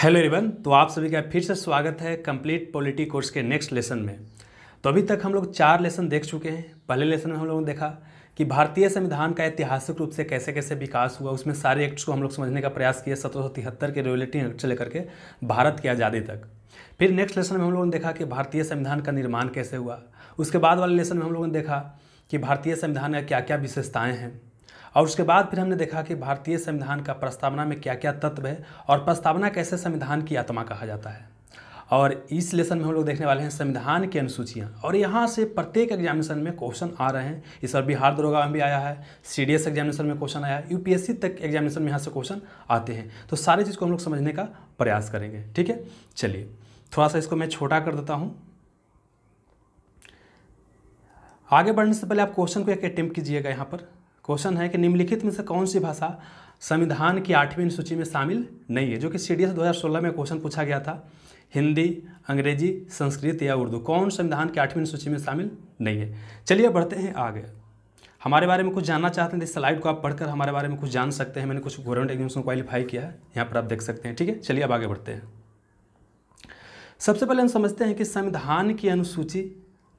Hello everyone, तो आप सभी का फिर से स्वागत है कंप्लीट पॉलिटी कोर्स के नेक्स्ट लेसन में। तो अभी तक हम लोग 4 लेसन देख चुके हैं। पहले लेसन में हम लोगों ने देखा कि भारतीय संविधान का ऐतिहासिक रूप से कैसे कैसे विकास हुआ, उसमें सारे एक्ट्स को हम लोग समझने का प्रयास किया 1773 के रेगुलेटिंग एक्ट से लेकर के भारत की आज़ादी तक। फिर नेक्स्ट लेसन में हम लोगों ने देखा कि भारतीय संविधान का निर्माण कैसे हुआ। उसके बाद वाले लेसन में हम लोगों ने देखा कि भारतीय संविधान में क्या क्या विशेषताएँ हैं, और उसके बाद फिर हमने देखा कि भारतीय संविधान का प्रस्तावना में क्या क्या तत्व है और प्रस्तावना कैसे संविधान की आत्मा कहा जाता है। और इस लेसन में हम लोग देखने वाले हैं संविधान की अनुसूचियाँ, और यहाँ से प्रत्येक एग्जामिनेशन में क्वेश्चन आ रहे हैं। इस बार बिहार दरोगा में भी आया है, CDS एग्जामिनेशन में क्वेश्चन आया है, UPSC तक एग्जामिनेशन में यहाँ से क्वेश्चन आते हैं। तो सारी चीज़ को हम लोग समझने का प्रयास करेंगे। ठीक है, चलिए थोड़ा सा इसको मैं छोटा कर देता हूँ। आगे बढ़ने से पहले आप क्वेश्चन को एक अटेम्प्ट कीजिएगा। यहाँ पर क्वेश्चन है कि निम्नलिखित में से कौन सी भाषा संविधान की 8वीं सूची में शामिल नहीं है। जो कि CDS 2016 में क्वेश्चन पूछा गया था। हिंदी, अंग्रेजी, संस्कृत या उर्दू, कौन संविधान की 8वीं सूची में शामिल नहीं है। चलिए बढ़ते हैं आगे। हमारे बारे में कुछ जानना चाहते हैं तो इस स्लाइड को आप पढ़कर हमारे बारे में कुछ जान सकते हैं। मैंने कुछ गवर्नमेंट एग्जामिनेशन क्वालिफाई किया है, यहाँ पर आप देख सकते हैं। ठीक है, चलिए अब आगे बढ़ते हैं। सबसे पहले हम समझते हैं कि संविधान की अनुसूची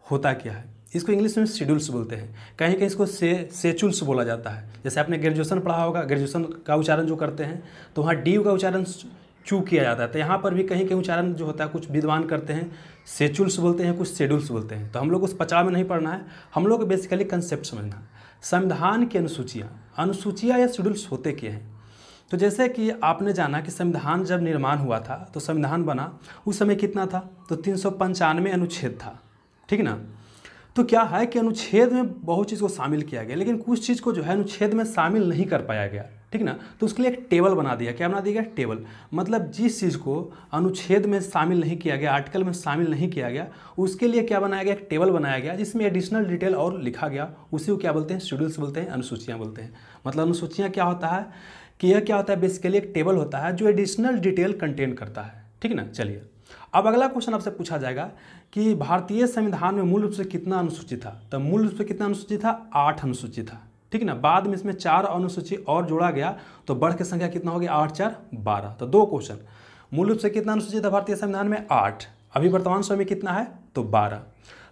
होता क्या है। इसको इंग्लिश में शेड्यूल्स बोलते हैं, कहीं कहीं इसको सेचुल्स बोला जाता है। जैसे आपने ग्रेजुएशन पढ़ा होगा, ग्रेजुएशन का उच्चारण जो करते हैं तो वहाँ डी का उच्चारण चू किया जाता है। तो यहाँ पर भी कहीं कहीं उच्चारण जो होता है कुछ विद्वान करते हैं सेचुल्स बोलते हैं, कुछ शेड्यूल्स बोलते हैं। तो हम लोग उस पचाव में नहीं पढ़ना है, हम लोग बेसिकली कंसेप्ट समझना है। संविधान की अनुसूचियाँ या शेड्यूल्स होते क्या हैं। तो जैसे कि आपने जाना कि संविधान जब निर्माण हुआ था तो संविधान बना उस समय कितना था, तो 395 अनुच्छेद था। ठीक ना। तो क्या है कि अनुच्छेद में बहुत चीज़ को शामिल किया गया, लेकिन कुछ चीज़ को जो है अनुच्छेद में शामिल नहीं कर पाया गया। ठीक ना। तो उसके लिए एक टेबल बना दिया। क्या बना दिया गया? टेबल। मतलब जिस चीज़ को अनुच्छेद में शामिल नहीं किया गया, आर्टिकल में शामिल नहीं किया गया, उसके लिए क्या बनाया गया? एक टेबल बनाया गया जिसमें एडिशनल डिटेल और लिखा गया। उसी को क्या बोलते हैं? शेड्यूल्स बोलते हैं, अनुसूचियाँ बोलते हैं। मतलब अनुसूचियाँ क्या होता है कि यह क्या होता है, बेसिकली एक टेबल होता है जो एडिशनल डिटेल कंटेन करता है। ठीक ना। चलिए अब अगला क्वेश्चन आपसे पूछा जाएगा कि भारतीय संविधान में मूल रूप से कितना अनुसूची था। तो मूल रूप से कितना अनुसूची था? 8 अनुसूची था। ठीक है ना। बाद में इसमें 4 अनुसूची और जोड़ा गया तो बढ़ के संख्या कितना हो गया? 8 4 12। तो 2 क्वेश्चन। मूल रूप से कितना अनुसूची था भारतीय संविधान में? 8। अभी वर्तमान समय में कितना है? तो 12।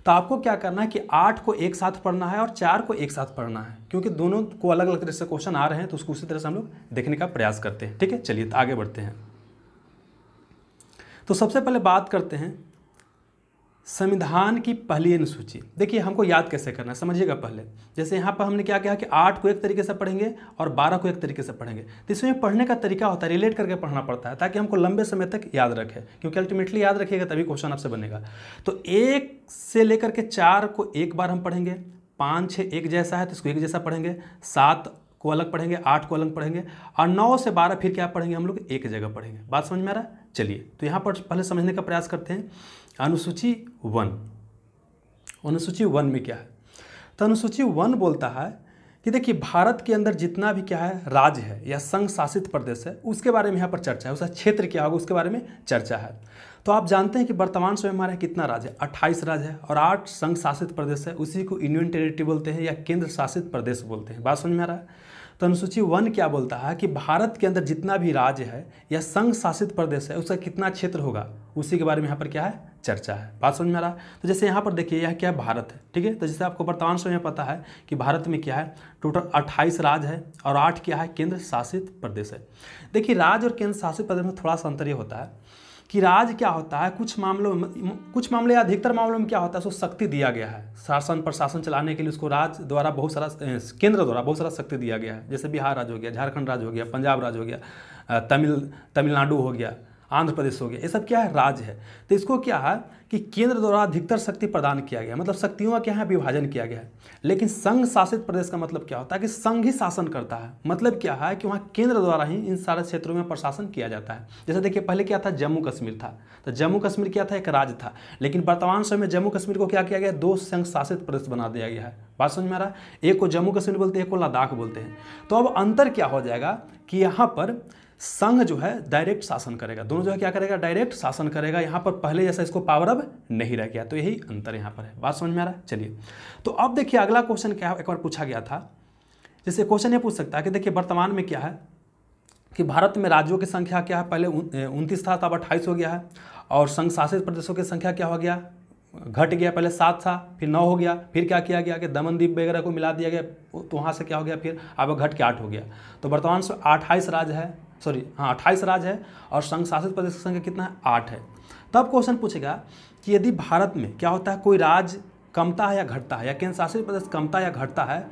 तो आपको क्या करना है कि 8 को एक साथ पढ़ना है और 4 को एक साथ पढ़ना है, क्योंकि दोनों को अलग अलग तरह से क्वेश्चन आ रहे हैं तो उसको उसी तरह से हम लोग देखने का प्रयास करते हैं। ठीक है, चलिए तो आगे बढ़ते हैं। तो सबसे पहले बात करते हैं संविधान की पहली अनुसूची। देखिए हमको याद कैसे करना है, समझिएगा पहले। जैसे यहाँ पर हमने क्या किया कि 8 को एक तरीके से पढ़ेंगे और 12 को एक तरीके से पढ़ेंगे। तो इसमें पढ़ने का तरीका होता है, रिलेट करके पढ़ना पड़ता है ताकि हमको लंबे समय तक याद रखे, क्योंकि अल्टीमेटली याद रखिएगा तभी क्वेश्चन आपसे बनेगा। तो 1 से लेकर के 4 को एक बार हम पढ़ेंगे, 5 6 एक जैसा है तो इसको एक जैसा पढ़ेंगे, 7 को अलग पढ़ेंगे, 8 को अलग पढ़ेंगे, और 9 से 12 फिर क्या पढ़ेंगे हम लोग? एक जगह पढ़ेंगे। बात समझ में आ रहा है? चलिए तो यहाँ पर पहले समझने का प्रयास करते हैं अनुसूची 1। अनुसूची 1 में क्या है? तो अनुसूची 1 बोलता है कि देखिए भारत के अंदर जितना भी क्या है राज्य है या संघ शासित प्रदेश है उसके बारे में यहाँ पर चर्चा है। उसका क्षेत्र क्या होगा उसके बारे में चर्चा है। तो आप जानते हैं कि वर्तमान समय हमारे कितना राज्य है? 28 राज्य है और 8 संघ शासित प्रदेश है। उसी को यूनियन टेरिटरी बोलते हैं या केंद्र शासित प्रदेश बोलते हैं। बात समझ में आ रहा है? तो अनुसूची 1 क्या बोलता है कि भारत के अंदर जितना भी राज्य है या संघ शासित प्रदेश है उसका कितना क्षेत्र होगा, उसी के बारे में यहाँ पर क्या है? चर्चा है। बात समझ में आ रहा है? तो जैसे यहाँ पर देखिए यह क्या है? भारत है। ठीक है। तो जैसे आपको वर्तमान समय में पता है कि भारत में क्या है? टोटल 28 राज्य है और 8 क्या है? केंद्र शासित प्रदेश है। देखिए राज्य और केंद्र शासित प्रदेश में थोड़ा सा अंतर ये होता है कि राज्य क्या होता है, कुछ मामले या अधिकतर मामलों में क्या होता है, उसको शक्ति दिया गया है। शासन प्रशासन चलाने के लिए उसको राज्य द्वारा बहुत सारा, केंद्र द्वारा बहुत सारा शक्ति दिया गया है। जैसे बिहार राज्य हो गया, झारखंड राज्य हो गया, पंजाब राज्य हो गया, तमिलनाडु हो गया, आंध्र प्रदेश हो गया, ये सब क्या है? राज्य है। तो इसको क्या है कि केंद्र द्वारा अधिकतर शक्ति प्रदान किया गया, मतलब शक्तियों का क्या है? विभाजन किया गया है। लेकिन संघ शासित प्रदेश का मतलब क्या होता है कि संघ ही शासन करता है। मतलब क्या है कि वहाँ केंद्र द्वारा ही इन सारे क्षेत्रों में प्रशासन किया जाता है। जैसे देखिए पहले क्या था? जम्मू कश्मीर था। तो जम्मू कश्मीर क्या था? एक राज्य था। लेकिन वर्तमान समय में जम्मू कश्मीर को क्या किया गया? 2 संघ शासित प्रदेश बना दिया गया है। बात समझ में आ रहा है? एक को जम्मू कश्मीर बोलते हैं, एक को लद्दाख बोलते हैं। तो अब अंतर क्या हो जाएगा कि यहाँ पर संघ जो है डायरेक्ट शासन करेगा, दोनों जो है क्या करेगा? डायरेक्ट शासन करेगा। यहाँ पर पहले जैसा इसको पावर अब नहीं रह गया। तो यही अंतर यहाँ पर है। बात समझ में आ रहा है? चलिए तो अब देखिए अगला क्वेश्चन क्या है, एक बार पूछा गया था। जैसे क्वेश्चन ये पूछ सकता है कि देखिए वर्तमान में क्या है कि भारत में राज्यों की संख्या क्या है, पहले 29 था, अब 28 हो गया है। और संघ शासित प्रदेशों की संख्या क्या हो गया, घट गया, पहले 7 था, फिर 9 हो गया, फिर क्या किया गया कि दमन द्वीप वगैरह को मिला दिया गया, तो वहाँ से क्या हो गया, फिर अब घट के 8 हो गया। तो वर्तमान से 28 राज्य है, 28 राज्य है, और संघ शासित प्रदेश की संख्या कितना है, 8 है। तब क्वेश्चन पूछेगा कि यदि भारत में क्या होता है, कोई राज्य कमता है या घटता है, या केंद्र शासित प्रदेश कमता या घटता है,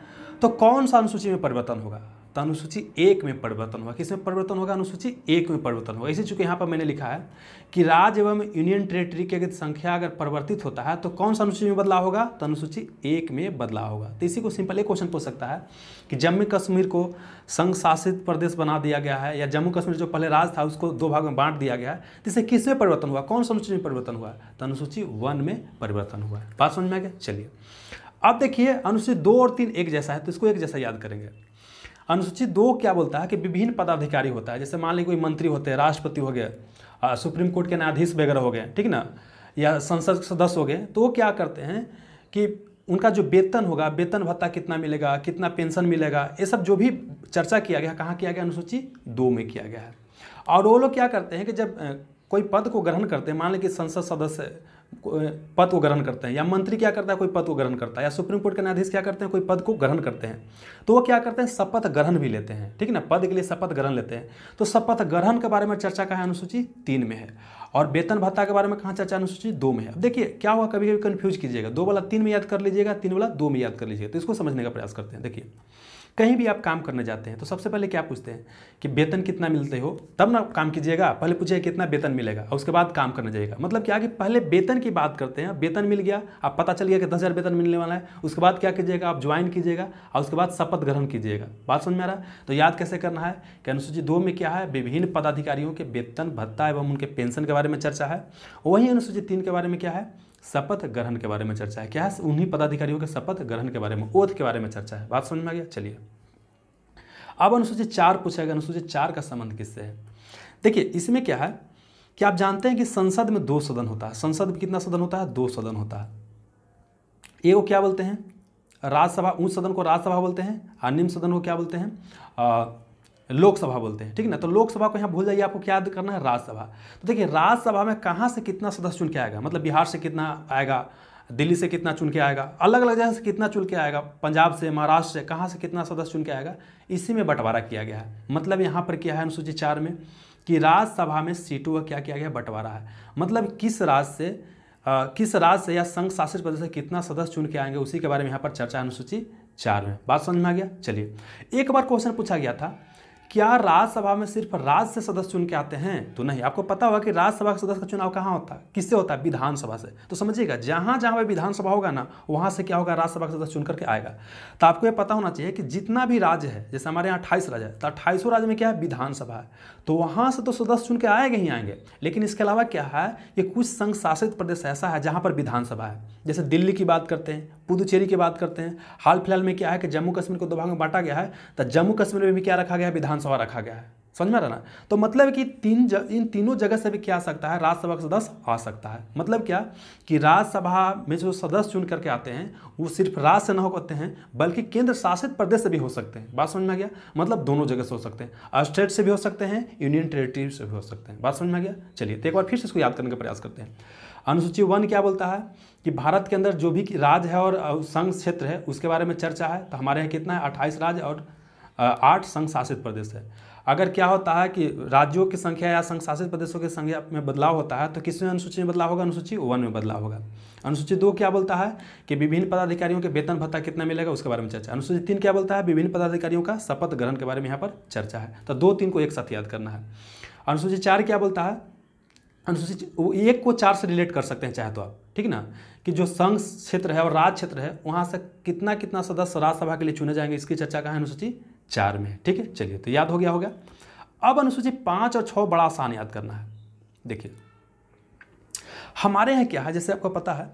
तो कौन सा अनुसूची में परिवर्तन होगा, तो अनुसूची 1 में परिवर्तन होगा। किसमें परिवर्तन होगा, अनुसूची 1 में परिवर्तन होगा। इसी चूंकि यहाँ पर मैंने लिखा है कि राज्य एवं यूनियन टेरिटरी की अगर संख्या अगर परिवर्तित होता है तो कौन सा अनुसूची में बदलाव होगा, तो अनुसूची 1 में बदलाव होगा। तो इसी को सिंपल एक क्वेश्चन पूछ सकता है कि जम्मू कश्मीर को संघ शासित प्रदेश बना दिया गया है, या जम्मू कश्मीर जो पहले राज्य था उसको 2 भाग में बांट दिया गया है, तो इससे किस में परिवर्तन हुआ, कौन सा अनुसूची में परिवर्तन हुआ, तो अनुसूची 1 में परिवर्तन हुआ है। बात समझ में आ गया। चलिए अब देखिए अनुसूची 2 और 3 एक जैसा है, तो इसको एक जैसा याद करेंगे। अनुसूची 2 क्या बोलता है कि विभिन्न पदाधिकारी होता है, जैसे मान लीजिए कोई मंत्री होते हैं, राष्ट्रपति हो गए, सुप्रीम कोर्ट के न्यायाधीश वगैरह हो गए, ठीक ना, या संसद सदस्य हो गए, तो वो क्या करते हैं कि उनका जो वेतन होगा, वेतन भत्ता कितना मिलेगा, कितना पेंशन मिलेगा, ये सब जो भी चर्चा किया गया, कहाँ किया गया, अनुसूची 2 में किया गया है। और वो लोग क्या करते हैं कि जब कोई पद को ग्रहण करते हैं, मान लीजिए संसद सदस्य पद को ग्रहण करते हैं, या मंत्री क्या करता है, कोई पद को ग्रहण करता है, या सुप्रीम कोर्ट के न्यायाधीश क्या करते हैं, कोई पद को ग्रहण करते हैं, तो वो क्या करते हैं, शपथ ग्रहण भी लेते हैं, ठीक ना, पद के लिए शपथ ग्रहण लेते हैं। तो शपथ ग्रहण के बारे में चर्चा कहाँ है, अनुसूची 3 में है। और वेतन भत्ता के बारे में कहाँ चर्चा, अनुसूची 2 में है। अब देखिए क्या हुआ, कभी कभी कन्फ्यूज कीजिएगा, 2 वाला 3 में याद कर लीजिएगा, 3 वाला 2 में याद कर लीजिएगा। तो इसको समझने का प्रयास करते हैं। देखिए कहीं भी आप काम करने जाते हैं तो सबसे पहले क्या पूछते हैं कि वेतन कितना मिलते हो, तब ना काम कीजिएगा, पहले पूछिए कितना वेतन मिलेगा, और उसके बाद काम करने जाइएगा। मतलब क्या कि पहले वेतन की बात करते हैं, वेतन मिल गया, आप पता चल गया कि 10,000 वेतन मिलने वाला है, उसके बाद क्या कीजिएगा, आप ज्वाइन कीजिएगा, और उसके बाद शपथ ग्रहण कीजिएगा। बात समझ में आ रहा है। तो याद कैसे करना है कि अनुसूची 2 में क्या है, विभिन्न पदाधिकारियों के वेतन भत्ता एवं उनके पेंशन के बारे में चर्चा है। वहीं अनुसूची 3 के बारे में क्या है, शपथ ग्रहण के बारे में चर्चा है। क्या है, उन्हीं पदाधिकारियों के शपथ ग्रहण के बारे में, ओथ के बारे में चर्चा है। बात समझ में आ गया। चलिए अब अनुसूची 4 पूछेगा, अनुसूची 4 का संबंध किससे है। देखिए इसमें क्या है कि आप जानते हैं कि संसद में 2 सदन होता है। संसद में कितना सदन होता है, 2 सदन होता है। एक को क्या बोलते हैं, राज्यसभा, उच्च सदन को राज्यसभा बोलते हैं, और निम्न सदन को क्या बोलते हैं, लोकसभा बोलते हैं, ठीक है ना। तो लोकसभा को यहाँ भूल जाइए, आपको क्या याद करना है, राज्यसभा। तो देखिए राज्यसभा में कहाँ से कितना सदस्य चुन के आएगा, मतलब बिहार से कितना आएगा, दिल्ली से कितना चुन के आएगा, अलग अलग जगह से कितना चुन के आएगा, पंजाब से, महाराष्ट्र से, कहाँ से कितना सदस्य चुन के आएगा, इसी में बंटवारा किया गया है। मतलब यहाँ पर क्या है अनुसूची 4 में कि राज्यसभा में सीटों का क्या किया गया, बंटवारा है। मतलब किस राज्य से या संघ शासित प्रदेश से कितना सदस्य चुन के आएंगे, उसी के बारे में यहाँ पर चर्चा है अनुसूची 4 में। बात समझ में आ गया। चलिए एक बार क्वेश्चन पूछा गया था, क्या राज्यसभा में सिर्फ राज्य से सदस्य चुन के आते हैं, तो नहीं। आपको पता होगा कि राज्यसभा के सदस्य का चुनाव कहाँ होता है, किससे होता है, विधानसभा से। तो समझिएगा जहाँ जहाँ विधानसभा होगा ना, वहाँ से क्या होगा, राज्यसभा के सदस्य चुन करके आएगा। तो आपको ये पता होना चाहिए कि जितना भी राज्य है, जैसे हमारे यहाँ 28 राज्य है, तो 28 राज्य में क्या है, विधानसभा है, तो वहाँ से तो सदस्य चुन के आएंगे ही आएंगे। लेकिन इसके अलावा क्या है कि कुछ संघ शासित प्रदेश ऐसा है जहाँ पर विधानसभा है, जैसे दिल्ली की बात करते हैं, पुदुचेरी की बात करते हैं। हाल फिलहाल में क्या है कि जम्मू कश्मीर को 2 भाग में बांटा गया है, तो जम्मू कश्मीर में भी क्या रखा गया है, विधानसभा रखा गया है। समझ में आ रहा ना। तो मतलब कि इन तीनों जगह से भी क्या आ सकता है, राज्यसभा का सदस्य आ सकता है। मतलब क्या कि राज्यसभा में जो सदस्य चुन करके आते हैं वो सिर्फ राज्य से न होते हैं, बल्कि केंद्र शासित प्रदेश से भी हो सकते हैं। बात समझ में आ गया। मतलब दोनों जगह से हो सकते हैं, स्टेट से भी हो सकते हैं, यूनियन टेरिटरी से भी हो सकते हैं। बात समझ में आ गया। चलिए तो एक बार फिर से इसको याद करने का प्रयास करते हैं। अनुसूची 1 क्या बोलता है कि भारत के अंदर जो भी राज्य है और संघ क्षेत्र है उसके बारे में चर्चा है। तो हमारे यहाँ कितना है, 28 राज्य और 8 संघ शासित प्रदेश है। अगर क्या होता है कि राज्यों की संख्या या संघ शासित प्रदेशों की संख्या में बदलाव होता है तो किस में अनुसूची में बदलाव होगा, अनुसूची 1 में बदलाव होगा। अनुसूची 2 क्या बोलता है कि विभिन्न पदाधिकारियों के वेतन भत्ता कितना मिलेगा उसके बारे में चर्चा। अनुसूची 3 क्या बोलता है, विभिन्न पदाधिकारियों का शपथ ग्रहण के बारे में यहाँ पर चर्चा है। तो 2-3 को एक साथ याद करना है। अनुसूची 4 क्या बोलता है, अनुसूची 1 को 4 से रिलेट कर सकते हैं चाहे तो आप, ठीक ना, कि जो संघ क्षेत्र है और राज्य क्षेत्र है वहाँ से कितना कितना सदस्य राज्यसभा के लिए चुने जाएंगे, इसकी चर्चा कहाँ है, अनुसूची 4 में। ठीक है, चलिए तो याद हो गया होगा। अब अनुसूची 5 और 6 बड़ा आसान याद करना है। देखिए हमारे यहाँ क्या है, जैसे आपको पता है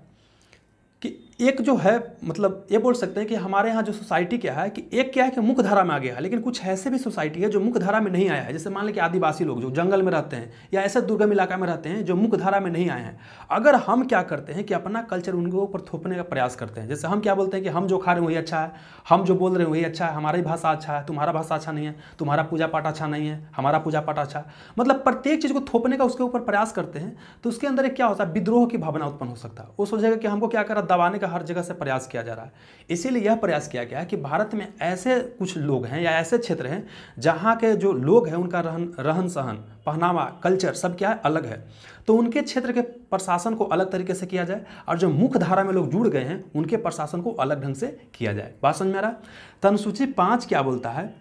कि एक जो है मतलब ये बोल सकते हैं कि हमारे यहाँ जो सोसाइटी क्या है कि एक क्या है कि मुख्य धारा में आ गया है, लेकिन कुछ ऐसे भी सोसाइटी है जो मुख्य धारा में नहीं आया है। जैसे मान लें कि आदिवासी लोग जो जंगल में रहते हैं या ऐसे दुर्गम इलाका में रहते हैं जो मुख्य धारा में नहीं आए हैं, अगर हम क्या करते हैं कि अपना कल्चर उनके ऊपर थोपने का प्रयास करते हैं। जैसे हम क्या बोलते हैं कि हम जो खा रहे हैं वही अच्छा है, हम जो बोल रहे हैं वही अच्छा है, हमारी भाषा अच्छा है, तुम्हारा भाषा अच्छा नहीं है, तुम्हारा पूजा पाठ अच्छा नहीं है, हमारा पूजा पाठ अच्छा। मतलब प्रत्येक चीज़ को थोपने का उसके ऊपर प्रयास करते हैं, तो उसके अंदर एक क्या होता है, विद्रोह की भावना उत्पन्न हो सकता है। वो सोचेगा कि हमको क्या करा, दबाने का हर जगह से प्रयास किया जा रहा है। इसीलिए यह प्रयास किया गया है कि भारत में ऐसे कुछ लोग हैं या ऐसे क्षेत्र हैं जहाँ के जो लोग हैं उनका रहन सहन, पहनावा, कल्चर सब क्या है, अलग है। तो उनके क्षेत्र के प्रशासन को अलग तरीके से किया जाए और जो मुख्य धारा में लोग जुड़ गए हैं उनके प्रशासन को अलग ढंग से किया जाए। बात समझ में आ रहा है? तो अनुसूची 5 क्या बोलता है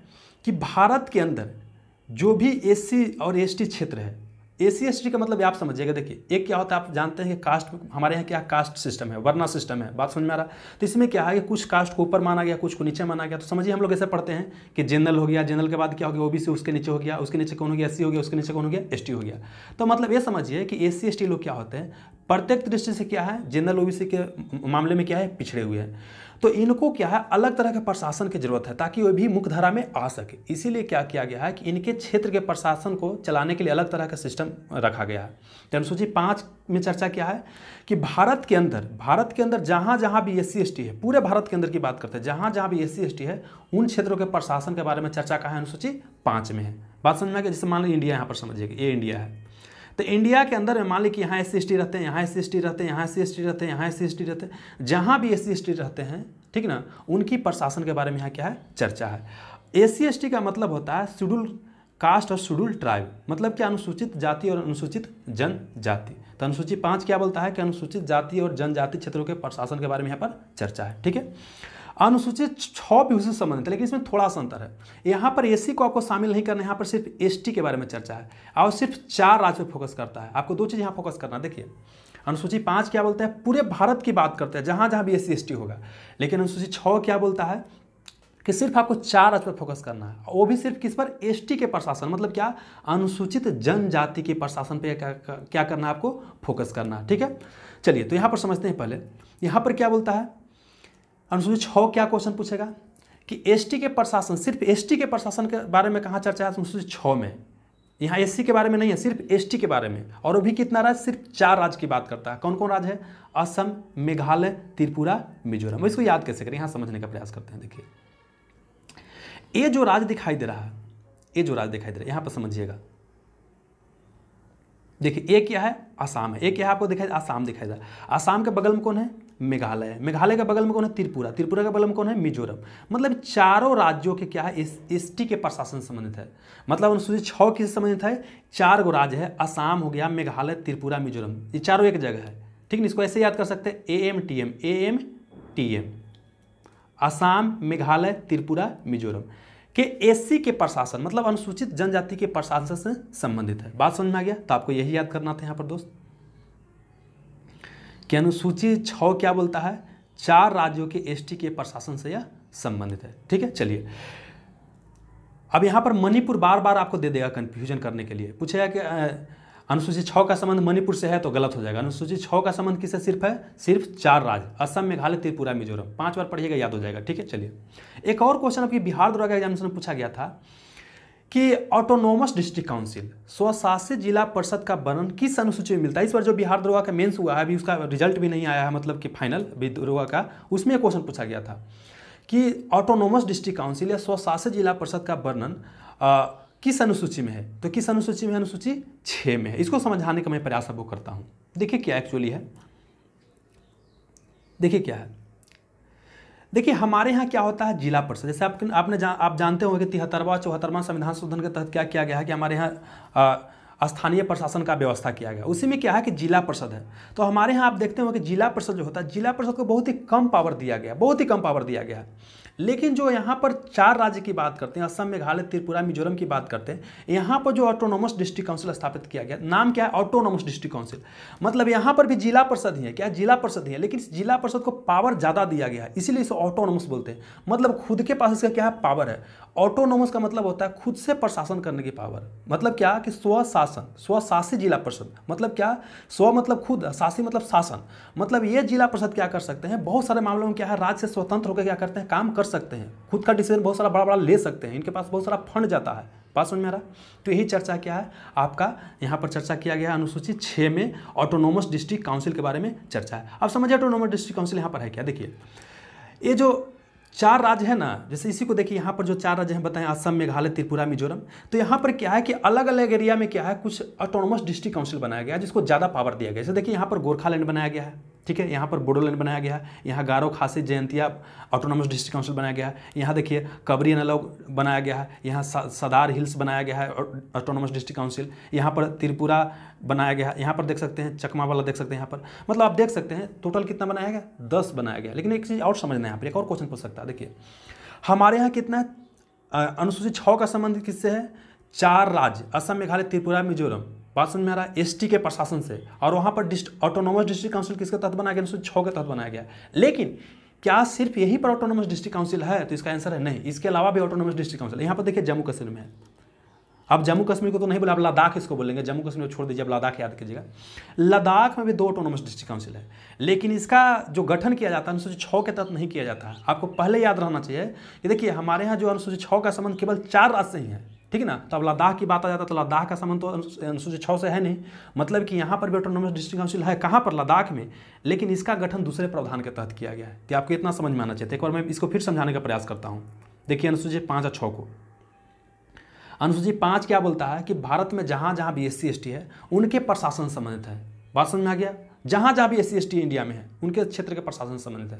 कि भारत के अंदर जो भी एससी और एसटी क्षेत्र है, एससी एसटी का मतलब आप समझिएगा। देखिए एक क्या होता है, आप जानते हैं कि कास्ट, हमारे यहाँ क्या कास्ट सिस्टम है, वर्ना सिस्टम है। बात समझ में आ रहा है? तो इसमें क्या है कि कुछ कास्ट को ऊपर माना गया, कुछ को नीचे माना गया। तो समझिए हम लोग ऐसे पढ़ते हैं कि जनरल हो गया, जनरल के बाद क्या हो गया, ओबीसी उसके नीचे हो गया, उसके नीचे कौन हो गया, एससी हो गया, उसके नीचे कौन हो गया, एसटी हो गया। तो मतलब ये समझिए कि एससी एसटी लोग क्या होते हैं, प्रत्येक दृष्टि से क्या है, जनरल ओबीसी के मामले में क्या है, पिछड़े हुए हैं। तो इनको क्या है, अलग तरह के प्रशासन की जरूरत है ताकि वो भी मुख्य धारा में आ सके। इसीलिए क्या किया गया है कि इनके क्षेत्र के प्रशासन को चलाने के लिए अलग तरह का सिस्टम रखा गया है। तो अनुसूची 5 में चर्चा क्या है कि भारत के अंदर जहाँ जहाँ भी एससी एसटी है, पूरे भारत के अंदर की बात करते हैं, जहाँ जहाँ भी एससी एसटी है उन क्षेत्रों के प्रशासन के बारे में चर्चा कहाँ है, अनुसूची 5 में है। बात समझ में आ गया? जैसे मान लीजिए इंडिया, यहाँ पर समझिएगा ये इंडिया है, तो इंडिया के अंदर मान ली कि यहाँ एससी एसटी रहते हैं, यहाँ एससी एसटी रहते हैं, यहाँ एससी एसटी रहते हैं, यहाँ एससी एसटी रहते हैं, जहाँ भी एससी एसटी रहते हैं, ठीक ना, उनकी प्रशासन के बारे में यहाँ क्या है, चर्चा है। एससी एसटी का मतलब होता है शेड्यूल कास्ट और शेड्यूल ट्राइब, मतलब क्या, अनुसूचित जाति और अनुसूचित जनजाति। तो अनुसूची 5 क्या बोलता है कि अनुसूचित जाति और जनजाति क्षेत्रों के प्रशासन के बारे में यहाँ पर चर्चा है। ठीक है, अनुसूचित 6 भी उससे संबंधित है, लेकिन इसमें थोड़ा सा अंतर है। यहाँ पर एससी को आपको शामिल नहीं करना है, यहाँ पर सिर्फ एसटी के बारे में चर्चा है और सिर्फ 4 राज्य पर फोकस करता है। आपको 2 चीज़ यहाँ फोकस करना। देखिए अनुसूची 5 क्या बोलता है, पूरे भारत की बात करते हैं जहाँ जहाँ भी एससी एसटी होगा, लेकिन अनुसूची 6 क्या बोलता है कि सिर्फ आपको 4 राज्य पर फोकस करना है, वो भी सिर्फ किस पर, एसटी के प्रशासन, मतलब क्या, अनुसूचित जनजाति के प्रशासन पे क्या करना है, आपको फोकस करना है। ठीक है, चलिए तो यहाँ पर समझते हैं। पहले यहाँ पर क्या बोलता है, अनुसूची 6 क्या क्वेश्चन पूछेगा कि एसटी के प्रशासन, सिर्फ एसटी के प्रशासन के बारे में कहाँ चर्चा है, अनुसूची 6 में। यहाँ एससी के बारे में नहीं है, सिर्फ एसटी के बारे में। और वो भी कितना राज्य, सिर्फ 4 राज्य की बात करता है। कौन कौन राज्य है, असम, मेघालय, त्रिपुरा, मिजोरम। इसको याद कैसे करें, यहाँ समझने का प्रयास करते हैं। देखिए ये जो राज्य दिखाई दे रहा है, ये जो राज्य दिखाई दे रहा है, यहाँ पर समझिएगा। देखिए एक क्या है, असम है, एक क्या है, आपको दिखाई, असम दिखाई दे रहा है। असम के बगल में कौन है, मेघालय है। मेघालय के बगल में कौन है, त्रिपुरा। त्रिपुरा के बगल में कौन है, मिजोरम। मतलब चारों राज्यों के क्या है, एसटी के प्रशासन से संबंधित है। मतलब अनुसूची 6 किससे संबंधित है, 4 गो राज्य है, असम हो गया, मेघालय, त्रिपुरा, मिजोरम, ये चारों एक जगह है। ठीक है, इसको ऐसे याद कर सकते हैं, AMTM, असम, मेघालय, त्रिपुरा, मिजोरम के एससी के प्रशासन, मतलब अनुसूचित जनजाति के प्रशासन से संबंधित है। बात समझ में आ गया? तो आपको यही याद करना था यहाँ पर दोस्त कि अनुसूची 6 क्या बोलता है, 4 राज्यों के एसटी के प्रशासन से यह संबंधित है। ठीक है, चलिए अब यहाँ पर मणिपुर बार बार आपको दे देगा कंफ्यूजन करने के लिए। पूछेगा कि अनुसूची 6 का संबंध मणिपुर से है तो गलत हो जाएगा। अनुसूची 6 का संबंध किससे सिर्फ है, सिर्फ 4 राज्य, असम, मेघालय, त्रिपुरा, मिजोरम। 5 बार पढ़िएगा, याद हो जाएगा। ठीक है, चलिए एक और क्वेश्चन आपकी बिहार द्वारा का एग्जामिनेशन में पूछा गया था कि ऑटोनोमस डिस्ट्रिक्ट काउंसिल, स्वशासित जिला परिषद का वर्णन किस अनुसूची में मिलता है। इस बार जो बिहार द्रोह का मेंस हुआ है, अभी उसका रिजल्ट भी नहीं आया है, मतलब कि फाइनल विद्रोह का, उसमें क्वेश्चन पूछा गया था कि ऑटोनोमस डिस्ट्रिक्ट काउंसिल या स्वशासित जिला परिषद का वर्णन किस अनुसूची में है। तो किस अनुसूची में है, अनुसूची 6 में है। इसको समझाने का मैं प्रयास अब करता हूँ। देखिए क्या एक्चुअली है, देखिए क्या है। देखिए हमारे यहाँ क्या होता है, जिला परिषद। जैसे आप जानते होंगे कि 73वां संविधान संशोधन के तहत क्या किया गया है कि हमारे यहाँ स्थानीय प्रशासन का व्यवस्था किया गया। उसी में क्या है कि जिला परिषद है। तो हमारे यहाँ आप देखते होंगे कि जिला परिषद जो होता है, जिला परिषद को बहुत ही कम पावर दिया गया, बहुत ही कम पावर दिया गया है। लेकिन जो यहाँ पर 4 राज्य की बात करते हैं, असम, मेघालय, त्रिपुरा, मिजोरम की बात करते हैं, यहाँ पर जो ऑटोनोमस डिस्ट्रिक्ट काउंसिल स्थापित किया गया, नाम क्या है, ऑटोनोमस डिस्ट्रिक्ट काउंसिल। मतलब यहाँ पर भी जिला परिषद ही है, क्या जिला परिषद ही है, लेकिन जिला परिषद को पावर ज़्यादा दिया गया है, इसीलिए इसे ऑटोनोमस बोलते हैं। मतलब खुद के पास इसका क्या है, पावर है। ऑटोनोमस का मतलब होता है खुद से प्रशासन करने की पावर। मतलब क्या कि स्वशासन, स्वशासी जिला परिषद। मतलब क्या, स्व मतलब खुद, शासी मतलब शासन। मतलब ये जिला परिषद क्या कर सकते हैं, बहुत सारे मामलों में क्या है, राज्य से स्वतंत्र होकर क्या करते हैं, काम कर सकते हैं, खुद का डिसीजन बहुत सारा बड़ा बड़ा ले सकते हैं, इनके पास बहुत सारा फंड जाता है। बात समझ में आ रहा? तो यही चर्चा क्या है आपका, यहाँ पर चर्चा किया गया अनुसूची 6 में ऑटोनोमस डिस्ट्रिक्ट काउंसिल के बारे में चर्चा है। अब समझिए ऑटोनोमस डिस्ट्रिक्ट काउंसिल यहाँ पर है क्या। देखिए ये जो 4 राज्य है ना, जैसे इसी को देखिए, यहाँ पर जो 4 राज्य हैं बताएं, असम, मेघालय, त्रिपुरा, मिजोरम। तो यहाँ पर क्या है कि अलग अलग एरिया में क्या है, कुछ ऑटोनोमस डिस्ट्रिक्ट काउंसिल बनाया गया है जिसको ज़्यादा पावर दिया गया है। जैसे देखिए यहाँ पर गोरखालैंड बनाया गया है, ठीक है, यहाँ पर बोडोलैंड बनाया गया है, यहाँ गारो, खासी, जयंतिया ऑटोनोमस डिस्ट्रिक्ट काउंसिल बनाया गया है, यहाँ देखिए कबरी एनालॉग बनाया गया है, यहाँ सदार हिल्स बनाया गया है ऑटोनोमस डिस्ट्रिक्ट काउंसिल, यहाँ पर त्रिपुरा बनाया गया है, यहाँ पर देख सकते हैं चकमा वाला देख सकते हैं यहाँ पर। मतलब आप देख सकते हैं टोटल कितना बनाया गया, 10 बनाया गया। लेकिन एक चीज़ और समझना है, यहाँ पर एक और क्वेश्चन पूछ सकता है। देखिए हमारे यहाँ कितना है, अनुसूची 6 का संबंध किससे है, 4 राज्य असम, मेघालय, त्रिपुरा, मिजोरम। बात समझ में आ रहा है, एसटी के प्रशासन से। और वहाँ पर ऑटोनोमस डिस्ट्रिक्ट काउंसिल किसके तहत बनाया गया, अनुसूची 6 के तहत बनाया गया। लेकिन क्या सिर्फ यही पर ऑटोनोमस डिस्ट्रिक्ट काउंसिल है, तो इसका आंसर है नहीं, इसके अलावा भी ऑटोनोमस डिस्ट्रिक्ट काउंसिल। यहाँ पर देखिए जम्मू कश्मीर में है। अब जम्मू कश्मीर को तो नहीं बोला, अब लद्दाख इसको बोलेंगे, जम्मू कश्मीर छोड़ दीजिए, अब लद्दाख याद कीजिएगा। लद्दाख में भी 2 ऑटोनोमस डिस्ट्रिक्ट काउंसिल है, लेकिन इसका जो गठन किया जाता है अनुसूची 6 के तहत नहीं किया जाता है। आपको पहले याद रहना चाहिए कि देखिए हमारे यहाँ जो अनुसूची 6 का संबंध केवल 4 राज्य से ही है, ठीक है ना। तो अब लद्दाख की बात आ जाता है तो लद्दाख का संबंध तो अनुसूची 6 से है नहीं। मतलब कि यहाँ पर भी ऑटोनोमस डिस्ट्रिक्ट काउंसिल है, कहाँ पर, लद्दाख में, लेकिन इसका गठन दूसरे प्रावधान के तहत किया गया है। तो आपको इतना समझ में आना चाहिए। एक बार मैं इसको फिर समझाने का प्रयास करता हूँ। देखिए अनुसूची 5 और 6 को, अनुसूची 5 क्या बोलता है कि भारत में जहाँ जहाँ भी SC ST है उनके प्रशासन संबंधित है। बात समझ में आ गया, जहाँ जहाँ भी SC ST इंडिया में है उनके क्षेत्र के प्रशासन संबंधित है।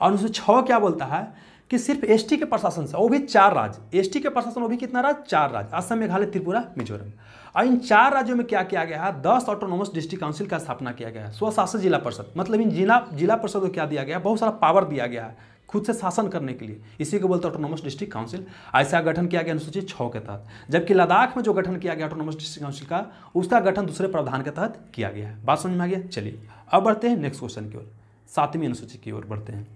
और अनुसूची 6 क्या बोलता है कि सिर्फ ST के प्रशासन से, वो भी 4 राज्य, ST के प्रशासन वो भी कितना राज्य, 4 राज्य, असम, मेघालय, त्रिपुरा, मिजोरम। और इन 4 राज्यों में क्या किया गया है, 10 ऑटोनोमस डिस्ट्रिक्ट काउंसिल का स्थापना किया गया है, स्वशासी जिला परिषद। मतलब इन जिला परिषद को क्या दिया गया, बहुत सारा पावर दिया गया है खुद से शासन करने के लिए, इसी को बोलते हैं ऑटोनोमस डिस्ट्रिक्ट काउंसिल। ऐसा गठन किया गया अनुसूची 6 के तहत। जबकि लद्दाख में जो गठन किया गया ऑटोनोमस डिस्ट्रिक्ट काउंसिल का, उसका गठन दूसरे प्रावधान के तहत किया गया है। बात समझ में आ गया। चलिए अब बढ़ते हैं नेक्स्ट क्वेश्चन की ओर, 7वीं अनुसूची की ओर बढ़ते हैं।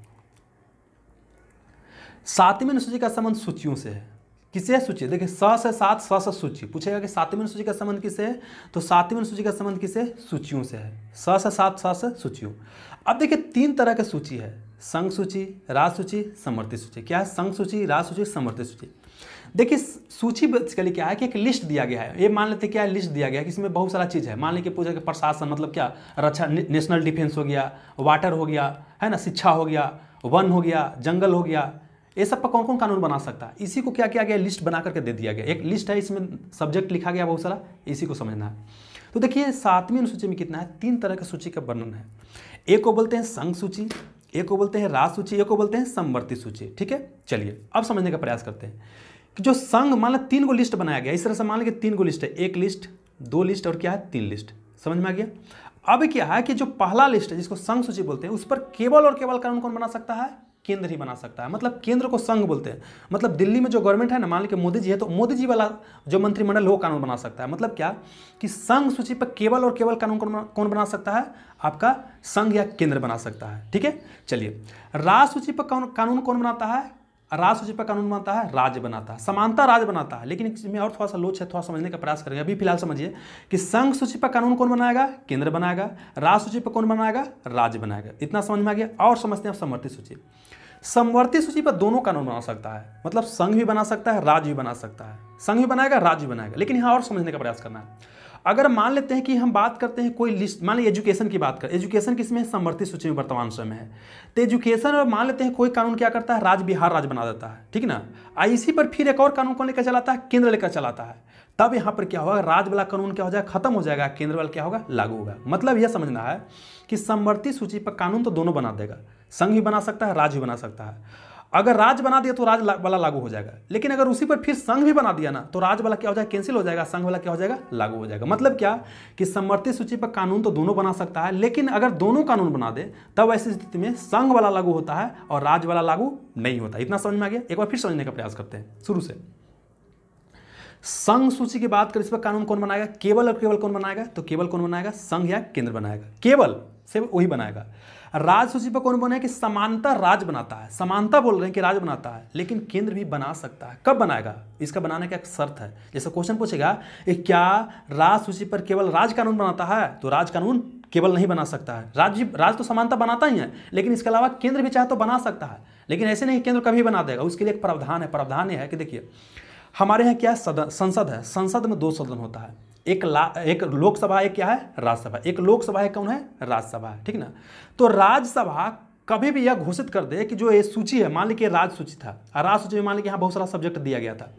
7वीं अनुसूची का संबंध सूचियों से है। किसे है, सूची। देखिए स से 7, स से सूची। पूछेगा कि 7वीं अनुसूची का संबंध किसे है, तो 7वीं अनुसूची का संबंध किसे, सूचियों से है। स से 7, स से सूचियों। अब देखिए 3 तरह के सूची है, संघ सूची, राज्य सूची, समवर्ती सूची। क्या है, संघ सूची, राज्य सूची, समवर्ती सूची। देखिए सूची बेसिकली क्या है कि एक लिस्ट दिया गया है। ये मान लेते क्या है, लिस्ट दिया गया है कि इसमें बहुत सारा चीज़ है। मान लीजिए पूछा कि प्रशासन मतलब क्या, रक्षा, नेशनल डिफेंस हो गया, वाटर हो गया, है ना, शिक्षा हो गया, वन हो गया, जंगल हो गया, ये सब पर कौन कौन कानून बना सकता है। इसी को क्या किया गया, लिस्ट बना करके दे दिया गया। एक लिस्ट है, इसमें सब्जेक्ट लिखा गया बहुत सारा, इसी को समझना है। तो देखिए 7वीं अनुसूची में कितना है, 3 तरह के सूची का वर्णन है। एक को बोलते हैं संघ सूची, एक को बोलते हैं राज्य सूची, एक को बोलते हैं समवर्ती सूची। ठीक है, चलिए अब समझने का प्रयास करते हैं कि जो संघ, मान लो 3 गो लिस्ट बनाया गया, इस तरह से मान लीजिए 3 गो लिस्ट है, 1 लिस्ट, 2 लिस्ट और क्या है, 3 लिस्ट। समझ में आ गया। अब क्या है कि जो पहला लिस्ट है जिसको संघ सूची बोलते हैं, उस पर केवल और केवल कानून कौन बना सकता है, केंद्र ही बना सकता है। मतलब केंद्र को संघ बोलते हैं। मतलब दिल्ली में जो गवर्नमेंट है ना, मान लीजिए मोदी जी है, तो मोदी जी वाला जो मंत्रिमंडल वो कानून बना सकता है। मतलब क्या कि संघ सूची पर केवल और केवल कानून कौन बना सकता है, आपका संघ या केंद्र बना सकता है। ठीक है, चलिए राज्य सूची पर कानून कौन बनाता है, राज्य सूची पर कानून बनाता है, राज्य बनाता है, समानता राज्य बनाता है। लेकिन इसमें और थोड़ा सा लोच है, थोड़ा समझने का प्रयास करेंगे। अभी फिलहाल समझिए कि संघ सूची पर कानून कौन बनाएगा, केंद्र बनाएगा, राज्य सूची पर कौन बनाएगा, राज्य बनाएगा। इतना समझ में आ गया। और समझते हैं समवर्ती सूची। समवर्ती सूची पर दोनों कानून बना सकता है, मतलब संघ भी बना सकता है, राज्य भी बना सकता है। संघ भी बनाएगा, राज्य भी बनाएगा। लेकिन यहाँ और समझने का प्रयास करना है। अगर मान लेते हैं कि हम बात करते हैं कोई लिस्ट, मान लीजिए एजुकेशन की बात करें, एजुकेशन किसमें, समवर्ती सूची में वर्तमान समय है। तो एजुकेशन और मान लेते हैं कोई कानून क्या करता है, राज्य बिहार राज्य बना देता है। ठीक ना। इसी पर फिर एक और कानून कौन लेकर चलाता है, केंद्र लेकर चलाता है। तब यहाँ पर क्या होगा, राज्य वाला कानून क्या हो जाएगा, खत्म हो जाएगा, केंद्र वाला क्या होगा, लागू होगा। मतलब यह समझना है कि समवर्ती सूची पर कानून तो दोनों बना देगा, संघ भी बना सकता है, राज्य भी बना सकता है। अगर राज्य बना दिया तो राज वाला लागू हो जाएगा, लेकिन अगर उसी पर फिर संघ भी बना दिया ना तो राज वाला क्या हो जाएगा, कैंसिल हो जाएगा, संघ वाला क्या हो जाएगा, लागू हो जाएगा। मतलब क्या कि समवर्ती सूची पर कानून तो दोनों बना सकता है, लेकिन अगर दोनों कानून बना दे तब ऐसी स्थिति में संघ वाला लागू होता है और राज वाला लागू नहीं होता। इतना समझ में आ गया? एक बार फिर समझने का प्रयास करते हैं शुरू से। संघ सूची की बात करें, इस पर कानून कौन बनाएगा, केवल और केवल कौन बनाएगा, तो केवल कौन बनाएगा, संघ या केंद्र बनाएगा, केवल से वही बनाएगा। राज सूची पर कौन बनाएगा कि समानता राज बनाता है, समानता बोल रहे हैं कि राज बनाता है, लेकिन केंद्र भी बना सकता है। कब बनाएगा, इसका बनाने का एक शर्त है। जैसे क्वेश्चन पूछेगा क्या राज सूची पर केवल राज कानून बनाता है, तो राज कानून केवल नहीं बना सकता है, राज तो समानता बनाता ही है, लेकिन इसके अलावा केंद्र भी चाहे तो बना सकता है, लेकिन ऐसे नहीं केंद्र कभी बना देगा। उसके लिए एक प्रावधान है। प्रावधान यह है कि देखिए हमारे यहाँ क्या है, संसद है, संसद में 2 सदन होता है, एक लोकसभा, एक क्या है, राज्यसभा। एक लोकसभा है, कौन है, राज्यसभा है, ठीक ना। तो राज्यसभा कभी भी यह घोषित कर दे कि जो ये सूची है, मान लीजिए राज सूची था, राज सूची में मान लीजिए यहाँ बहुत सारा सब्जेक्ट दिया गया था,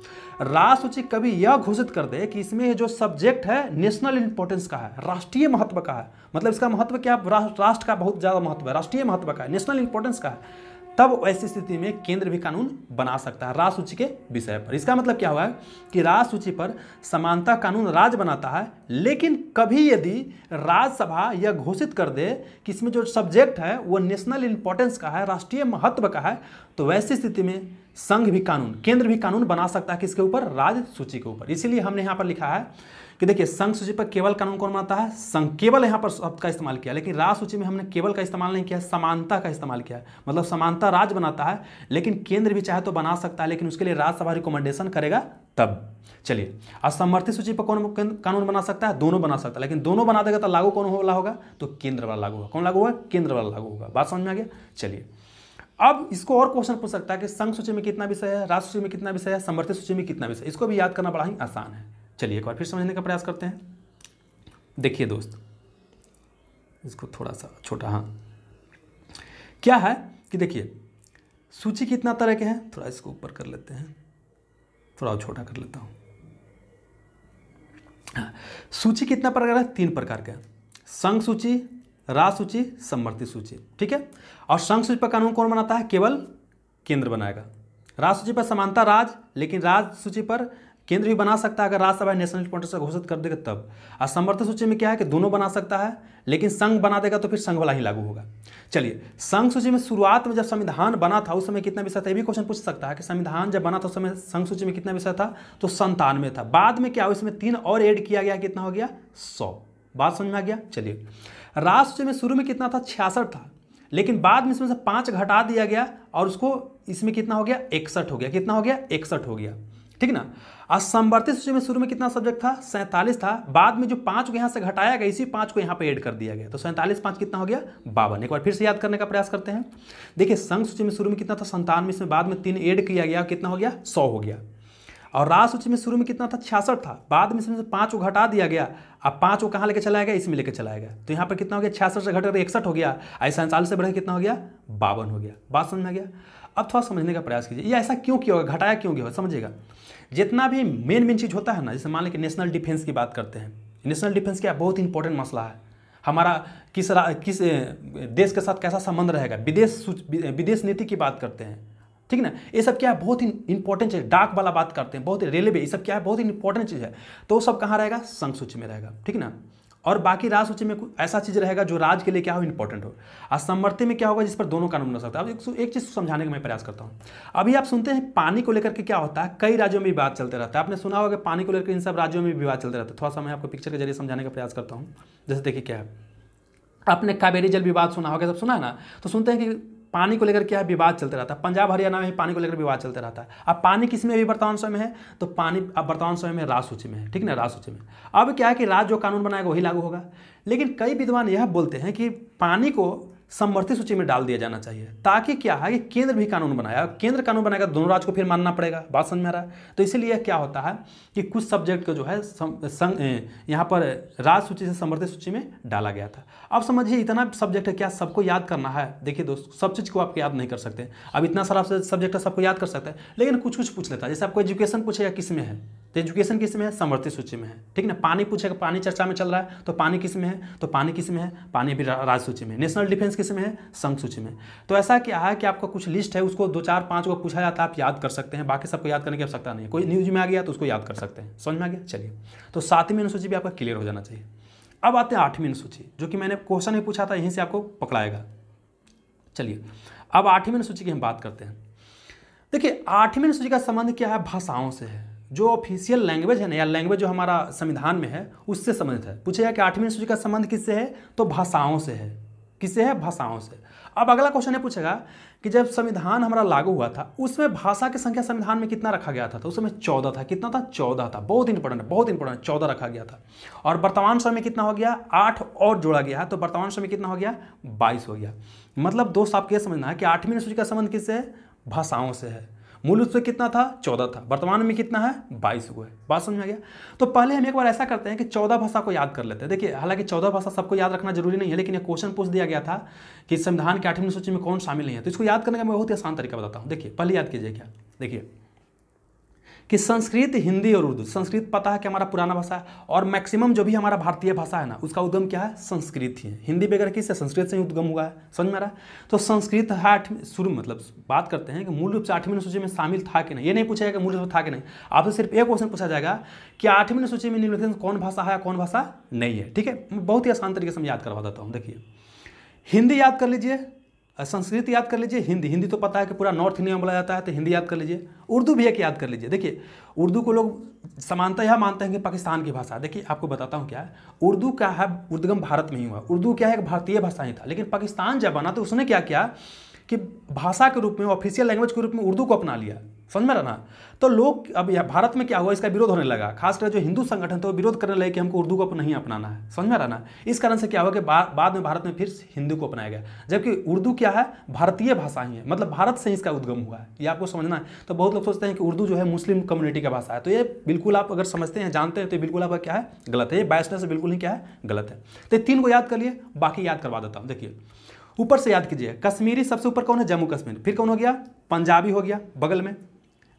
राज सूची कभी यह घोषित कर दे कि इसमें जो सब्जेक्ट है नेशनल इंपॉर्टेंस का है, राष्ट्रीय महत्व का है, मतलब इसका महत्व क्या, राष्ट्र का बहुत ज़्यादा महत्व है, राष्ट्रीय महत्व का है, नेशनल इंपॉर्टेंस का है, तब ऐसी स्थिति में केंद्र भी कानून बना सकता है राज सूची के विषय पर। इसका मतलब क्या हुआ है कि राज सूची पर समानता कानून राज बनाता है, लेकिन कभी यदि राज्यसभा यह घोषित कर दे कि इसमें जो सब्जेक्ट है वो नेशनल इंपॉर्टेंस का है, राष्ट्रीय महत्व का है, तो वैसी स्थिति में संघ भी कानून, केंद्र भी कानून बना सकता है किसके ऊपर, राज सूची के ऊपर। इसीलिए हमने यहाँ पर लिखा है कि देखिए संघ सूची पर केवल कानून कौन बनाता है, संघ। केवल यहाँ पर शब्द का इस्तेमाल किया, लेकिन राज सूची में हमने केवल का इस्तेमाल नहीं किया, समानता का इस्तेमाल किया। मतलब समानता राज बनाता है, लेकिन केंद्र भी चाहे तो बना सकता है, लेकिन उसके लिए राज्यसभा रिकमेंडेशन करेगा तब। चलिए, असमर्थी सूची पर कौन कानून बना सकता है, दोनों बना सकता है, लेकिन दोनों बना देगा तो लागू कौन वाला होगा, तो केंद्र वाला लागू होगा। कौन लागू होगा, केंद्र वाला लागू होगा। बात समझ में आ गया? चलिए, अब इसको और क्वेश्चन पूछ सकता है कि संघ सूची में कितना विषय है, राज सूची में कितना विषय है, समवर्ती सूची में कितना विषय, इसको भी याद करना बड़ा ही आसान है। चलिए एक बार फिर समझने का प्रयास करते हैं। देखिए दोस्त, इसको थोड़ा सा छोटा, हाँ क्या है कि देखिए सूची कितना तरह के हैं, थोड़ा इसको ऊपर कर लेते हैं, थोड़ा छोटा कर लेता हूँ। हाँ, सूची कितना प्रकार है, 3 प्रकार के, संघ सूची, राज सूची, समवर्ती सूची, ठीक है। और संघ सूची पर कानून कौन बनाता है, केवल केंद्र बनाएगा। राज सूची पर समानता राज, लेकिन राज सूची पर केंद्र भी बना सकता है अगर राज्यसभा नेशनल इंपॉर्टेंस घोषित कर देगा तब। और समवर्ती सूची में क्या है कि दोनों बना सकता है, लेकिन संघ बना देगा तो फिर संघ वाला ही लागू होगा। चलिए, संघ सूची में शुरुआत में जब संविधान बना था उस समय कितना विषय था, ये भी क्वेश्चन पूछ सकता है कि संविधान जब बना था उस समय संघ सूची में कितना विषय था, तो 97 था। बाद में क्या हुआ, इसमें 3 और ऐड किया गया, कितना हो गया, 100। बात समझ में आ गया? चलिए, राज सूची में शुरू में कितना था, 66 था, लेकिन बाद में इसमें से 5 घटा दिया गया और उसको इसमें कितना हो गया, 61 हो गया। कितना हो गया, 61 हो गया, ठीक ना। और समवर्ती सूची में शुरू में कितना सब्जेक्ट था, 47 था, बाद में जो 5 को यहाँ से घटाया गया, इसी 5 को यहाँ पे ऐड कर दिया गया, तो 47 5 कितना हो गया, 52। एक बार फिर से याद करने का प्रयास करते हैं। देखिए, संघ सूची में शुरू में कितना था, 97, इसमें बाद में 3 ऐड किया गया, कितना हो गया, 100 हो गया। और राज सूची में शुरू में कितना था, 66 था, बाद में इसमें से 5 को घटा दिया गया, अब 5 को कहाँ लेके चलाया गया, इसमें लेके चलाया गया, तो यहाँ पर कितना हो गया, 66 से घटकर 61 हो गया, ऐसा 47 से बढ़कर कितना हो गया, 52 हो गया। बात समझ में आ गया? अब थोड़ा समझने का प्रयास कीजिए, ये ऐसा क्यों किया होगा, घटाया क्यों गया, समझिएगा। जितना भी मेन चीज़ होता है ना, जैसे मान लीजिए नेशनल डिफेंस की बात करते हैं, नेशनल डिफेंस क्या बहुत इंपॉर्टेंट मसला है, हमारा किस देश के साथ कैसा संबंध रहेगा, विदेश नीति की बात करते हैं, ठीक ना। ये सब क्या है, बहुत ही इंपॉर्टेंट चीज़, डाक वाला बात करते हैं, बहुत रेलवे, ये सब क्या है, बहुत ही इंपॉर्टेंट चीज़ है, तो वो सब कहाँ रहेगा, संघ सूची में रहेगा, ठीक ना। और बाकी राज सूची में कुछ ऐसा चीज़ रहेगा जो राज्य के लिए क्या हो, इंपॉर्टेंट हो। और समवर्ती में क्या होगा, जिस पर दोनों कानून बन सकता है। अब एक चीज़ समझाने का मैं प्रयास करता हूँ। अभी आप सुनते हैं पानी को लेकर के क्या होता है, कई राज्यों में विवाद चलते रहता है। आपने सुना होगा पानी को लेकर इन सब राज्यों में विवाद चलते रहता है। थोड़ा सा मैं आपको पिक्चर के जरिए समझाने का प्रयास करता हूँ। जैसे देखिए क्या है, आपने कावेरी जल विवाद सुना होगा, सब सुना है ना, तो सुनते हैं कि पानी को लेकर क्या विवाद चलते रहता है, पंजाब हरियाणा में पानी को लेकर विवाद चलते रहता है। अब पानी किस में अभी वर्तमान समय में है, तो पानी अब वर्तमान समय में राज सूची में है, ठीक ना, राज सूची में। अब क्या है कि राज्य जो कानून बनाएगा वही लागू होगा, लेकिन कई विद्वान यह बोलते हैं कि पानी को समवर्ती सूची में डाल दिया जाना चाहिए, ताकि क्या है कि केंद्र भी कानून बनाया, केंद्र कानून बनाएगा दोनों राज्य को फिर मानना पड़ेगा। बात समझ में आ रहा है? तो इसीलिए क्या होता है कि कुछ सब्जेक्ट को जो है यहाँ पर राज सूची से समवर्ती सूची में डाला गया था। अब समझिए इतना सब्जेक्ट है, क्या सबको याद करना है? देखिए दोस्त, सब चीज़ को आप याद नहीं कर सकते। अब इतना सारा सब्जेक्ट है, सबको याद कर सकते हैं, लेकिन कुछ कुछ पूछ लेता है। जैसे आपको एजुकेशन पूछेगा किस में है, तो एजुकेशन किस में है, समवर्ती सूची में है, ठीक ना। पानी पूछेगा, पानी चर्चा में चल रहा है तो पानी किस में है, तो पानी किस में है, पानी भी राज्य सूची में। नेशनल डिफेंस किस में है, संघ सूची में। तो ऐसा क्या है कि आपका कुछ लिस्ट है, उसको 2 4 5 को पूछा जाता है, आप याद कर सकते हैं, बाकी सबको याद करने की आवश्यकता नहीं है। कोई न्यूज में आ गया तो उसको याद कर सकते हैं, समझ में आ गया। चलिए, तो 7वीं अनुसूची भी आपका क्लियर हो जाना चाहिए। अब आते हैं 8वीं अनुसूची, जो कि मैंने क्वेश्चन ही पूछा था, यहीं से आपको पकड़ाएगा। चलिए, अब 8वीं अनुसूची की हम बात करते हैं। देखिए, 8वीं अनुसूची का संबंध क्या है, भाषाओं से है। जो ऑफिशियल लैंग्वेज है ना, या लैंग्वेज जो हमारा संविधान में है, उससे संबंधित है। पूछेगा कि 8वीं अनुसूची का संबंध किससे है, तो भाषाओं से है। किससे है, भाषाओं से। अब अगला क्वेश्चन ये पूछेगा कि जब संविधान हमारा लागू हुआ था, उसमें भाषा की संख्या संविधान में कितना रखा गया था, तो उसमें 14 था। कितना था, 14 था। बहुत इंपॉर्टेंट, बहुत इंपॉर्टेंट, 14 रखा गया था। और वर्तमान समय में कितना हो गया, 8 और जोड़ा गया है, तो वर्तमान समय में कितना हो गया, 22 हो गया। मतलब दोस्त आपको यह समझना है कि 8वीं अनुसूची का संबंध किससे है, भाषाओं से है। मूल रूप से कितना था, 14 था, वर्तमान में कितना है, 22 हुआ है। बात समझ में आ गया। तो पहले हम एक बार ऐसा करते हैं कि 14 भाषा को याद कर लेते हैं। देखिए, हालांकि 14 भाषा सबको याद रखना जरूरी नहीं है, लेकिन ये क्वेश्चन पूछ दिया गया था कि संविधान की 8वीं अनुसूची में कौन शामिल नहीं है, तो इसको याद करने का मैं बहुत ही आसान तरीका बताता हूँ। देखिए, पहले याद कीजिए क्या, देखिए कि संस्कृत, हिंदी और उर्दू। संस्कृत पता है कि हमारा पुराना भाषा है, और मैक्सिमम जो भी हमारा भारतीय भाषा है ना, उसका उद्गम क्या है, संस्कृत ही है। हिंदी वगैरह किससे, संस्कृत से ही उद्गम हुआ है, समझ में आ रहा है। तो संस्कृत है 8वीं शुरू, मतलब बात करते हैं कि मूल रूप से 8वीं अनुसूची में शामिल था कि नहीं। ये नहीं पूछेगा कि मूल रूप से था कि नहीं, आपसे सिर्फ एक क्वेश्चन पूछा जाएगा कि 8वीं अनुसूची में निम्नलिखित कौन भाषा है, कौन भाषा नहीं है। ठीक है, मैं बहुत ही आसान तरीके से मैं याद करवा देता हूँ। देखिए, हिंदी याद कर लीजिए, संस्कृत याद कर लीजिए, हिंदी तो पता है कि पूरा नॉर्थ इंडिया में बोला जाता है, तो हिंदी याद कर लीजिए। उर्दू भी एक याद कर लीजिए। देखिए, उर्दू को लोग समानता यह मानते हैं कि पाकिस्तान की भाषा। देखिए, आपको बताता हूँ क्या है, उर्दू क्या है, उद्गम भारत में ही हुआ। उर्दू क्या है, एक भारतीय भाषा ही था, लेकिन पाकिस्तान जब बना तो उसने क्या किया कि भाषा के रूप में, ऑफिशियल लैंग्वेज के रूप में उर्दू को अपना लिया, समझ में रहा ना। तो लोग, अब यह भारत में क्या हुआ, इसका विरोध होने लगा। खासकर जो हिंदू संगठन थे वो विरोध करने लगे कि हमको उर्दू को नहीं अपनाना है, समझ में रहा ना। इस कारण से क्या हुआ कि बाद में भारत में फिर हिंदी को अपनाया गया, जबकि उर्दू क्या है, भारतीय भाषा ही है, मतलब भारत से ही इसका उद्गम हुआ है, ये आपको समझना है। तो बहुत लोग सोचते हैं कि उर्दू जो है मुस्लिम कम्युनिटी का भाषा है, तो ये बिल्कुल आप अगर समझते हैं, जानते हैं, तो बिल्कुल आपका क्या है, गलत है। ये बायसनेस से बिल्कुल ही क्या है, गलत है। तो 3 को याद कर लिए, बाकी याद करवा देता हूँ। देखिए, ऊपर से याद कीजिए, कश्मीरी सबसे ऊपर कौन है, जम्मू कश्मीर। फिर कौन हो गया, पंजाबी हो गया बगल में,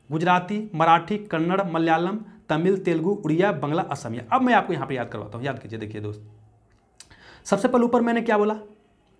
गुजराती, मराठी, कन्नड़, मलयालम, तमिल, तेलुगु, उड़िया, बंगला, असमिया। अब मैं आपको यहाँ पे याद करवाता हूँ, याद कीजिए। देखिए दोस्त, सबसे पहले ऊपर मैंने क्या बोला,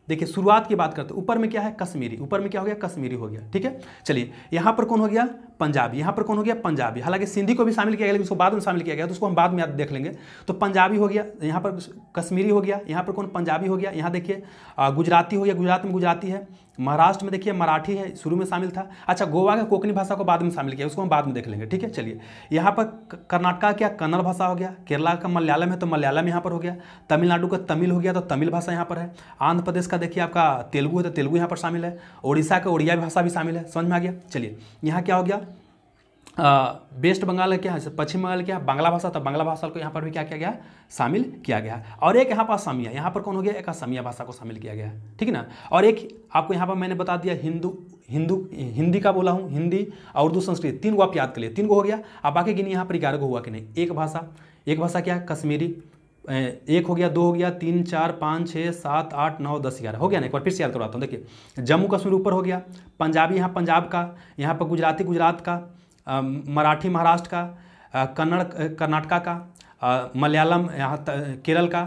देखिए शुरुआत की बात करते हैं। ऊपर में क्या है, कश्मीरी। ऊपर में क्या हो गया, कश्मीरी हो गया, ठीक है। चलिए, यहाँ पर कौन हो गया, पंजाबी। यहाँ पर कौन हो गया, पंजाबी। हालांकि सिंधी को भी शामिल किया गया, लेकिन उसको बाद में शामिल किया गया, तो उसको हम बाद में याद देख लेंगे। तो पंजाबी हो गया, यहाँ पर कश्मीरी हो गया, यहाँ पर कौन, पंजाबी हो गया। यहाँ देखिए गुजराती हो गया, गुजरात में गुजराती है। महाराष्ट्र में देखिए मराठी है, शुरू में शामिल था। अच्छा, गोवा का कोंकणी भाषा को बाद में शामिल किया, उसको हम बाद में देख लेंगे, ठीक है। चलिए, यहाँ पर कर्नाटका क्या, कन्नड़ भाषा हो गया। केरला का मलयालम है, तो मलयालम यहाँ पर हो गया। तमिलनाडु का तमिल हो गया, तो तमिल भाषा यहाँ पर है। आंध्र प्रदेश का देखिए आपका तेलुगु है, तो तेलुगु यहाँ पर शामिल है। उड़ीसा का उड़िया भाषा भी शामिल है, समझ में आ गया। चलिए, यहाँ क्या हो गया, वेस्ट बंगाल क्या है, पश्चिम बंगाल क्या, बांग्ला भाषा, तो बांग्ला भाषा को यहाँ पर भी क्या किया गया, शामिल किया गया। और एक यहाँ पर असमिया, यहाँ पर कौन हो गया, एक असमिया भाषा को शामिल किया गया, ठीक है ना। और एक आपको यहाँ पर मैंने बता दिया, हिंदी का बोला हूँ, हिंदी और उर्दू, संस्कृत, 3 को आप याद कर लिए, 3 को हो गया। अब बाकी गिनी यहाँ पर 11 को हुआ कि नहीं। एक भाषा क्या है, कश्मीरी। 1 हो गया, 2 हो गया, 3 4 5 6 7 8 9 10 11 हो गया ना। एक बार फिर से याद करवाता हूँ। देखिए, जम्मू कश्मीर ऊपर हो गया, पंजाबी यहाँ पंजाब का, यहाँ पर गुजराती गुजरात का, मराठी महाराष्ट्र का, कन्नड़ कर्नाटका का, मलयालम यहाँ केरल का,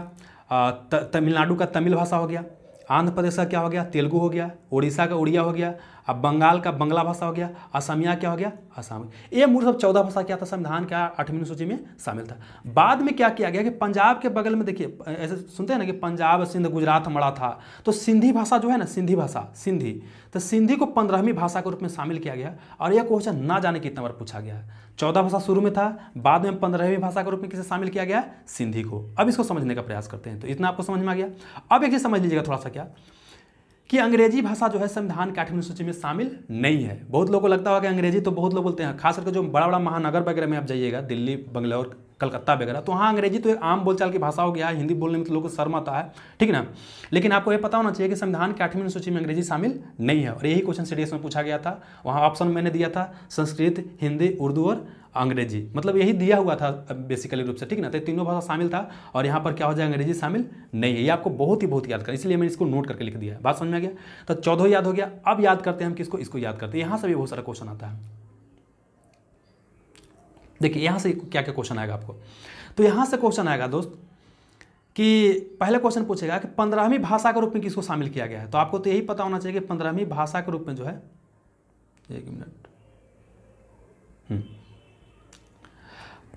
तमिलनाडु का तमिल भाषा हो गया। आंध्र प्रदेश का क्या हो गया, तेलुगु हो गया। उड़ीसा का उड़िया हो गया। अब बंगाल का बंगला भाषा हो गया। असमिया क्या हो गया, असम। ये मूल सब 14 भाषा क्या था, संविधान का 8वीं अनुसूची में शामिल था। बाद में क्या किया गया कि पंजाब के बगल में देखिए, ऐसे सुनते हैं ना कि पंजाब, सिंध, गुजरात मड़ा था, तो सिंधी भाषा जो है ना, सिंधी भाषा, सिंधी, तो सिंधी को 15वीं भाषा के रूप में शामिल किया गया। और यह क्वेश्चन ना जाने कितना बार पूछा गया है। 14 भाषा शुरू में था, बाद में 15वीं भाषा के रूप में किसे शामिल किया गया, सिंधी को। अब इसको समझने का प्रयास करते हैं, तो इतना आपको समझ में आ गया। अब एक चीज समझ लीजिएगा थोड़ा सा, क्या कि अंग्रेजी भाषा जो है संविधान की 8वीं अनुसूची में शामिल नहीं है। बहुत लोगों को लगता होगा कि अंग्रेजी, तो बहुत लोग बोलते हैं, खास करके जो बड़ा बड़ा महानगर वगैरह में आप जाइएगा, दिल्ली, बंगलौर, कलकत्ता वगैरह, तो वहाँ अंग्रेजी तो एक आम बोलचाल की भाषा हो गया है। हिंदी बोलने में तो लोगों को शर्म आता है, ठीक है ना। लेकिन आपको ये पता होना चाहिए कि संविधान की 8वीं अनुसूची में अंग्रेजी शामिल नहीं है। और यही क्वेश्चन सीडीएस में पूछा गया था। वहाँ ऑप्शन मैंने दिया था, संस्कृत, हिंदी, उर्दू और अंग्रेजी, मतलब यही दिया हुआ था बेसिकली रूप से, ठीक ना। तो तीनों भाषा शामिल था, और यहाँ पर क्या हो जाए, अंग्रेजी शामिल नहीं है। ये आपको बहुत ही याद करें, इसलिए मैंने इसको नोट करके लिख दिया है। बात समझ में आ गया। तो 14 याद हो गया। अब याद करते हैं हम किसको, इसको याद करते हैं। यहाँ से भी बहुत सारा क्वेश्चन आता है। देखिए यहाँ से क्या क्या क्वेश्चन आएगा आपको। तो यहाँ से क्वेश्चन आएगा दोस्त कि पहले क्वेश्चन पूछेगा कि 15वीं भाषा के रूप में किसको शामिल किया गया है। तो आपको तो यही पता होना चाहिए कि 15वीं भाषा के रूप में जो है, एक मिनट,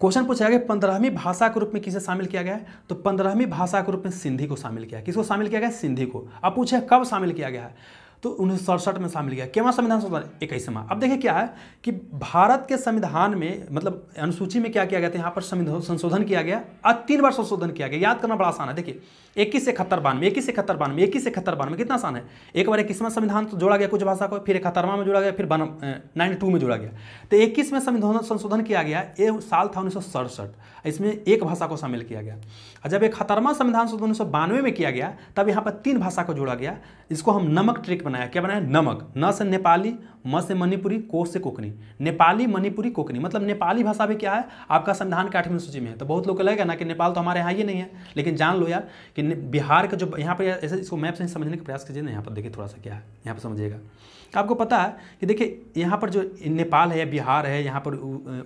क्वेश्चन पूछेगा कि 15वीं भाषा के रूप में किसे शामिल किया गया है। तो 15वीं भाषा के रूप में सिंधी को शामिल किया। किसको शामिल किया गया? सिंधी को। अब पूछे कब शामिल किया गया है, तो 1967 में शामिल किया। केवल संविधान संशोधन 21वां। अब देखिए क्या है कि भारत के संविधान में मतलब अनुसूची में क्या किया गया था, यहाँ पर संशोधन किया गया और 3 बार संशोधन किया गया। याद करना बड़ा आसान है। देखिए 21 से 71 92, 21 से 71 92, 21 से 71 92, कितना आसान है। एक बार 21वां संविधान तो जोड़ा गया कुछ भाषा को, फिर 71वां में जोड़ा गया, फिर 92 में जोड़ा गया। तो 21 में संविधान संशोधन किया गया, ये साल था 1967। इसमें एक भाषा को शामिल किया गया। और जब 71वां संविधान संशोधन 1992 में किया गया, तब यहाँ पर 3 भाषा को जोड़ा गया। इसको हम नमक ट्रिक बनाया। क्या बनाया? नमक। न से नेपाली, म से मणिपुरी, को से कोकनी। नेपाली, मणिपुरी, कोकनी, मतलब नेपाली भाषा भी क्या है आपका संविधान के 8वीं सूची में है। तो बहुत लोग को लगेगा ना कि नेपाल तो हमारे यहाँ ही नहीं है, लेकिन जान लो यार कि बिहार का जो यहाँ पर ऐसे इसको मैप से समझने का प्रयास कीजिए ना। यहाँ पर देखिए थोड़ा सा क्या है, यहाँ पर समझिएगा। आपको पता है कि देखिए यहाँ पर जो नेपाल है, बिहार है, यहाँ पर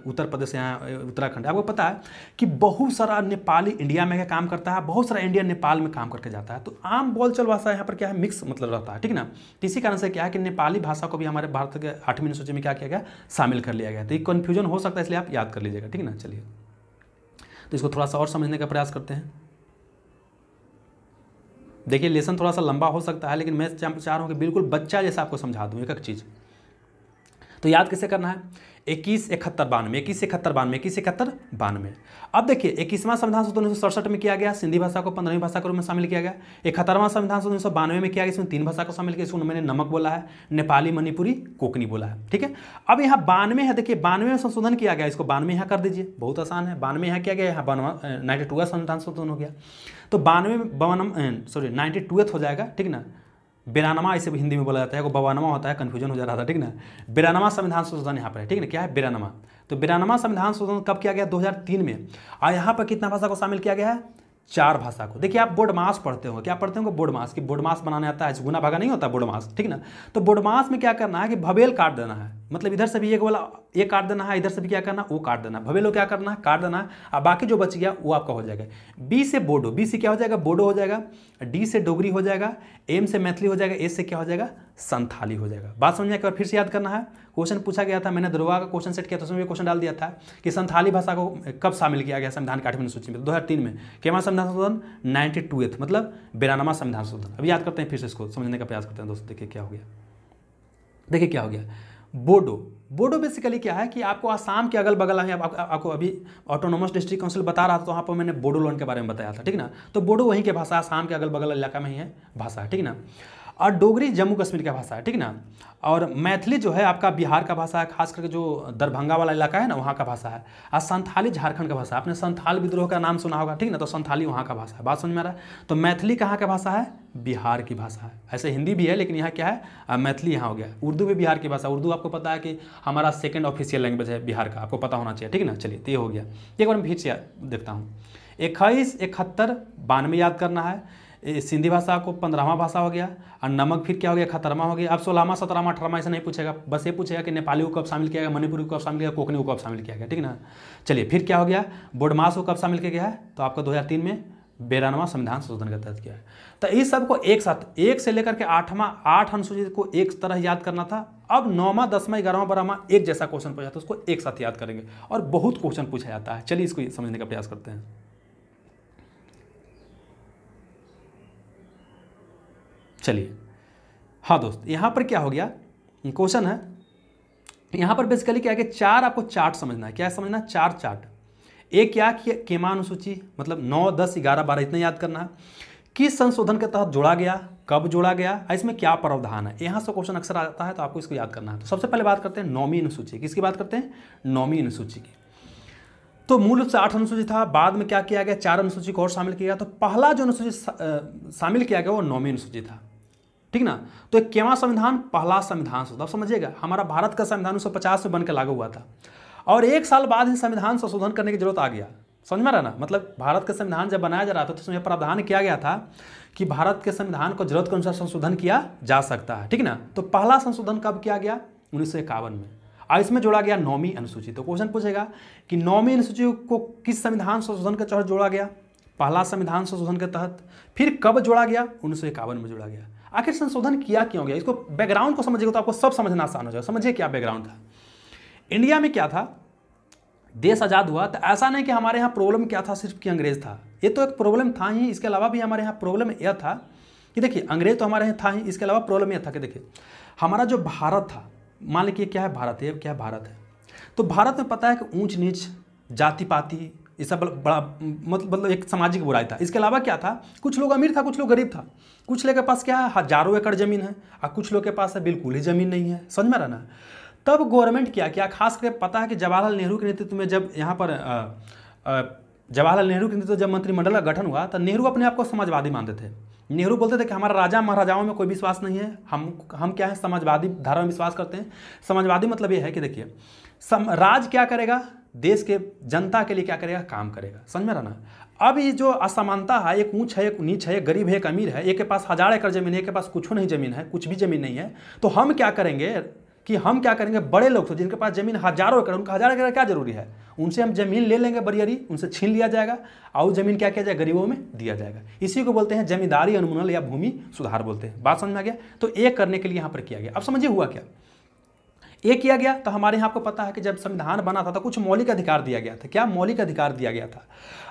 उत्तर प्रदेश, यहाँ उत्तराखंड। आपको पता है कि बहुत सारा नेपाली इंडिया में काम करता है, बहुत सारा इंडिया नेपाल में काम करके जाता है। तो आम बोलचाल भाषा यहाँ पर क्या है, मिक्स मतलब रहता है, ठीक ना। तो इसी कारण से क्या है कि नेपाली भाषा को भी हमारे भारत के 8वीं सूची में क्या किया गया, शामिल कर लिया गया। तो ये कन्फ्यूजन हो सकता है, इसलिए आप याद कर लीजिएगा, ठीक ना। चलिए तो इसको थोड़ा सा और समझने का प्रयास करते हैं। देखिए लेसन थोड़ा सा लंबा हो सकता है, लेकिन मैं चाह रहा हूँ कि बिल्कुल बच्चा जैसा आपको समझा दूँ एक एक चीज़। तो याद कैसे करना है, 21 71 92, 21 71 92, 21 71 92। अब देखिए 21वां संविधान संशोधन 1967 में किया गया, सिंधी भाषा को 15वीं भाषा के रूप में शामिल किया गया। 71वां संविधान संशोधन 1992 में किया गया, इसमें 3 भाषा को शामिल किया। इसको मैंने नमक बोला है, नेपाली, मणिपुरी, कोकनी बोला है, ठीक है। अब यहाँ 92 है, देखिए 92 में संशोधन किया गया, इसको 92 यहाँ कर दीजिए, बहुत आसान है। 92 यहाँ किया गया, यहाँ 92वां संविधान संशोधन हो गया। तो 92 हो जाएगा, ठीक ना। 92वां इसे हिंदी में बोला जाता है, वो 92वां होता है, कन्फ्यूजन हो जा रहा था, ठीक ना। 92वां संविधान संशोधन यहाँ पर है, ठीक ना। क्या है? 92वां। तो 92वां संविधान संशोधन कब किया गया? 2003 में। और यहाँ पर कितना भाषा को शामिल किया गया है? 4 भाषा को। देखिए आप बोर्ड मास पढ़ते होंगे, क्या पढ़ते होंगे? बोर्ड मास। कि बोर्ड मास बनाने आता है, गुना भागा नहीं होता बोर्ड मास, ठीक ना। तो बोर्ड मास में क्या करना है कि भवेल काट देना है, मतलब इधर से भी एक वाला ये काट देना है, इधर से भी क्या करना है, वो काट देना है। भवेलो क्या करना है, काट देना है, और बाकी जो बच गया वो आपका हो जाएगा। बी से बोडो, बी से क्या हो जाएगा? बोडो हो जाएगा। डी से डोगरी हो जाएगा, एम से मैथिली हो जाएगा, एस से क्या हो जाएगा? संथाली हो जाएगा। बात समझने के बाद फिर से याद करना है। क्वेश्चन पूछा गया था, मैंने दरोगा का क्वेश्चन सेट किया था, उसमें भी क्वेश्चन डाल दिया था कि संथाली भाषा को कब शामिल किया गया संविधान की 8वीं सूची में? 2003 में। केवल संविधान संशोधन 92th, मतलब 92वां संविधान संशोधन। अभी याद करते हैं, फिर से इसको समझने का प्रयास करते हैं दोस्तों। देखिए क्या हो गया, देखिए क्या हो गया। बोडो, बोडो बेसिकली क्या है कि आपको आसाम के अगल बगल में, आपको अभी ऑटोनोमस डिस्ट्रिक्ट काउंसिल बता रहा था, तो वहाँ पर मैंने बोडोलैंड के बारे में बताया था, ठीक ना। तो बोडो वहीं के भाषा, आसाम के अगल बगल इलाका में ही है भाषा, ठीक ना। और डोगरी जम्मू कश्मीर का भाषा है, ठीक ना। और मैथिली जो है आपका बिहार का भाषा है, खास करके जो दरभंगा वाला इलाका है ना, वहाँ का भाषा है। और संथाली झारखंड का भाषा है। आपने संथाल विद्रोह का नाम सुना होगा, ठीक ना। तो संथाली वहाँ का भाषा है। बात समझ में आ रहा है। तो मैथिली कहाँ का भाषा है? बिहार की भाषा है। ऐसे हिंदी भी है, लेकिन यहाँ क्या है, मैथिली यहाँ हो गया। उर्दू भी बिहार की भाषा। उर्दू आपको पता है कि हमारा 2nd ऑफिशियल लैंग्वेज है बिहार का, आपको पता होना चाहिए, ठीक ना। चलिए तो ये हो गया। एक बार मैं फिर से देखता हूँ। 21 71 92 याद करना है। सिंधी भाषा को 15वां भाषा हो गया। और नमक फिर क्या हो गया? 71वां हो गया। अब 16वां 17वां 18वां ऐसा नहीं पूछेगा, बस ये पूछेगा कि नेपाली को कब शामिल किया गया, मणिपुरी को कब शामिल किया गया, कोकनी को कब शामिल किया गया, ठीक ना। चलिए फिर क्या हो गया? बोडमास को कब शामिल किया गया है? तो आपका 2003 में 92वां संविधान संशोधन का तहत किया है। तो इस सबको एक साथ 1 से लेकर के 8 अनुसूचित को एक तरह याद करना था। अब 9वां 10वां 11वां 12वां एक जैसा क्वेश्चन पूछा, तो उसको एक साथ याद करेंगे, और बहुत क्वेश्चन पूछा जाता है। चलिए इसको समझने का प्रयास करते हैं। चलिए हाँ दोस्त, यहाँ पर क्या हो गया, क्वेश्चन है यहाँ पर बेसिकली क्या है कि 4 आपको चार्ट समझना है। क्या समझना है? 4 चार्ट। एक क्या कि केमा अनुसूची, मतलब 9 10 11 12 इतना याद करना है। किस संशोधन के तहत जोड़ा गया, कब जोड़ा गया, इसमें क्या प्रावधान है, यहाँ से क्वेश्चन अक्सर आता है, तो आपको इसको याद करना है। तो सबसे पहले बात करते हैं 9वीं अनुसूची। किसकी बात करते हैं? 9वीं अनुसूची की। तो मूल रूप से 8 अनुसूची था, बाद में क्या किया गया, 4 अनुसूची को और शामिल किया गया। तो पहला जो अनुसूची शामिल किया गया वो 9वीं अनुसूची था, ठीक ना। तो एक केवा संविधान, पहला संविधान संशोधन। अब समझिएगा, हमारा भारत का संविधान 1950 में बनकर लागू हुआ था, और 1 साल बाद ही संविधान संशोधन करने की जरूरत आ गया। समझ में आ रहा ना, मतलब भारत का संविधान जब बनाया जा रहा था तो उसमें प्रावधान किया गया था कि भारत के संविधान को जरूरत के अनुसार संशोधन किया जा सकता है, ठीक ना। तो पहला संशोधन कब किया गया? 1951 में। और इसमें जोड़ा गया 9वीं अनुसूची। तो क्वेश्चन पूछेगा कि 9वीं अनुसूची को किस संविधान संशोधन के तहत जोड़ा गया? पहला संविधान संशोधन के तहत। फिर कब जोड़ा गया? 1951 में जोड़ा गया। आखिर संशोधन किया क्यों गया? इसको बैकग्राउंड को समझिएगा तो आपको सब समझना आसान हो जाएगा। समझिए क्या बैकग्राउंड था। इंडिया में क्या था, देश आज़ाद हुआ तो ऐसा नहीं कि हमारे यहाँ प्रॉब्लम क्या था सिर्फ कि अंग्रेज़ था, ये तो एक प्रॉब्लम था ही। इसके अलावा भी हमारे यहाँ प्रॉब्लम यह था कि देखिए अंग्रेज़ तो हमारे यहाँ था ही, इसके अलावा प्रॉब्लम यह था कि देखिए हमारा जो भारत था, मान लीजिए क्या है भारत है, क्या भारत है, तो भारत में पता है कि ऊंच नीच, जाति पाति, ये सब बड़ा मतलब एक सामाजिक बुराई था। इसके अलावा क्या था, कुछ लोग अमीर था, कुछ लोग गरीब था, कुछ लोग के पास क्या है हजारों एकड़ ज़मीन है और कुछ लोग के पास है बिल्कुल ही ज़मीन नहीं है। समझ में रहना। तब गवर्नमेंट क्या खास करके पता है कि जवाहरलाल नेहरू के नेतृत्व में जब यहाँ पर जवाहरलाल नेहरू के नेतृत्व जब मंत्रिमंडल का गठन हुआ तो नेहरू अपने आप को समाजवादी मानते थे। नेहरू बोलते थे कि हमारा राजा महाराजाओं में कोई विश्वास नहीं है, हम क्या है समाजवादी धारा में विश्वास करते हैं। समाजवादी मतलब ये है कि देखिए राज क्या करेगा, देश के जनता के लिए क्या करेगा, काम करेगा। समझ में रहना। अब ये जो असमानता है, एक ऊंच है एक नीच है, एक गरीब है एक अमीर है, एक के पास 1000 एकड़ जमीन है, एक के पास कुछ नहीं जमीन है, कुछ भी जमीन नहीं है, तो हम क्या करेंगे बड़े लोग तो जिनके पास जमीन हजारों एकड़, उनका 1000 एकड़ क्या जरूरी है, उनसे हम जमीन ले लेंगे बरियारी, उनसे छीन लिया जाएगा और जमीन क्या किया जाएगा, गरीबों में दिया जाएगा। इसी को बोलते हैं जमींदारी उन्मूलन या भूमि सुधार बोलते हैं। बात समझ में आ गया। तो एक करने के लिए यहाँ पर किया गया। अब समझिए हुआ क्या, ये किया गया तो हमारे यहाँ आपको पता है कि जब संविधान बना था तो कुछ मौलिक अधिकार दिया गया था। क्या मौलिक अधिकार दिया गया था?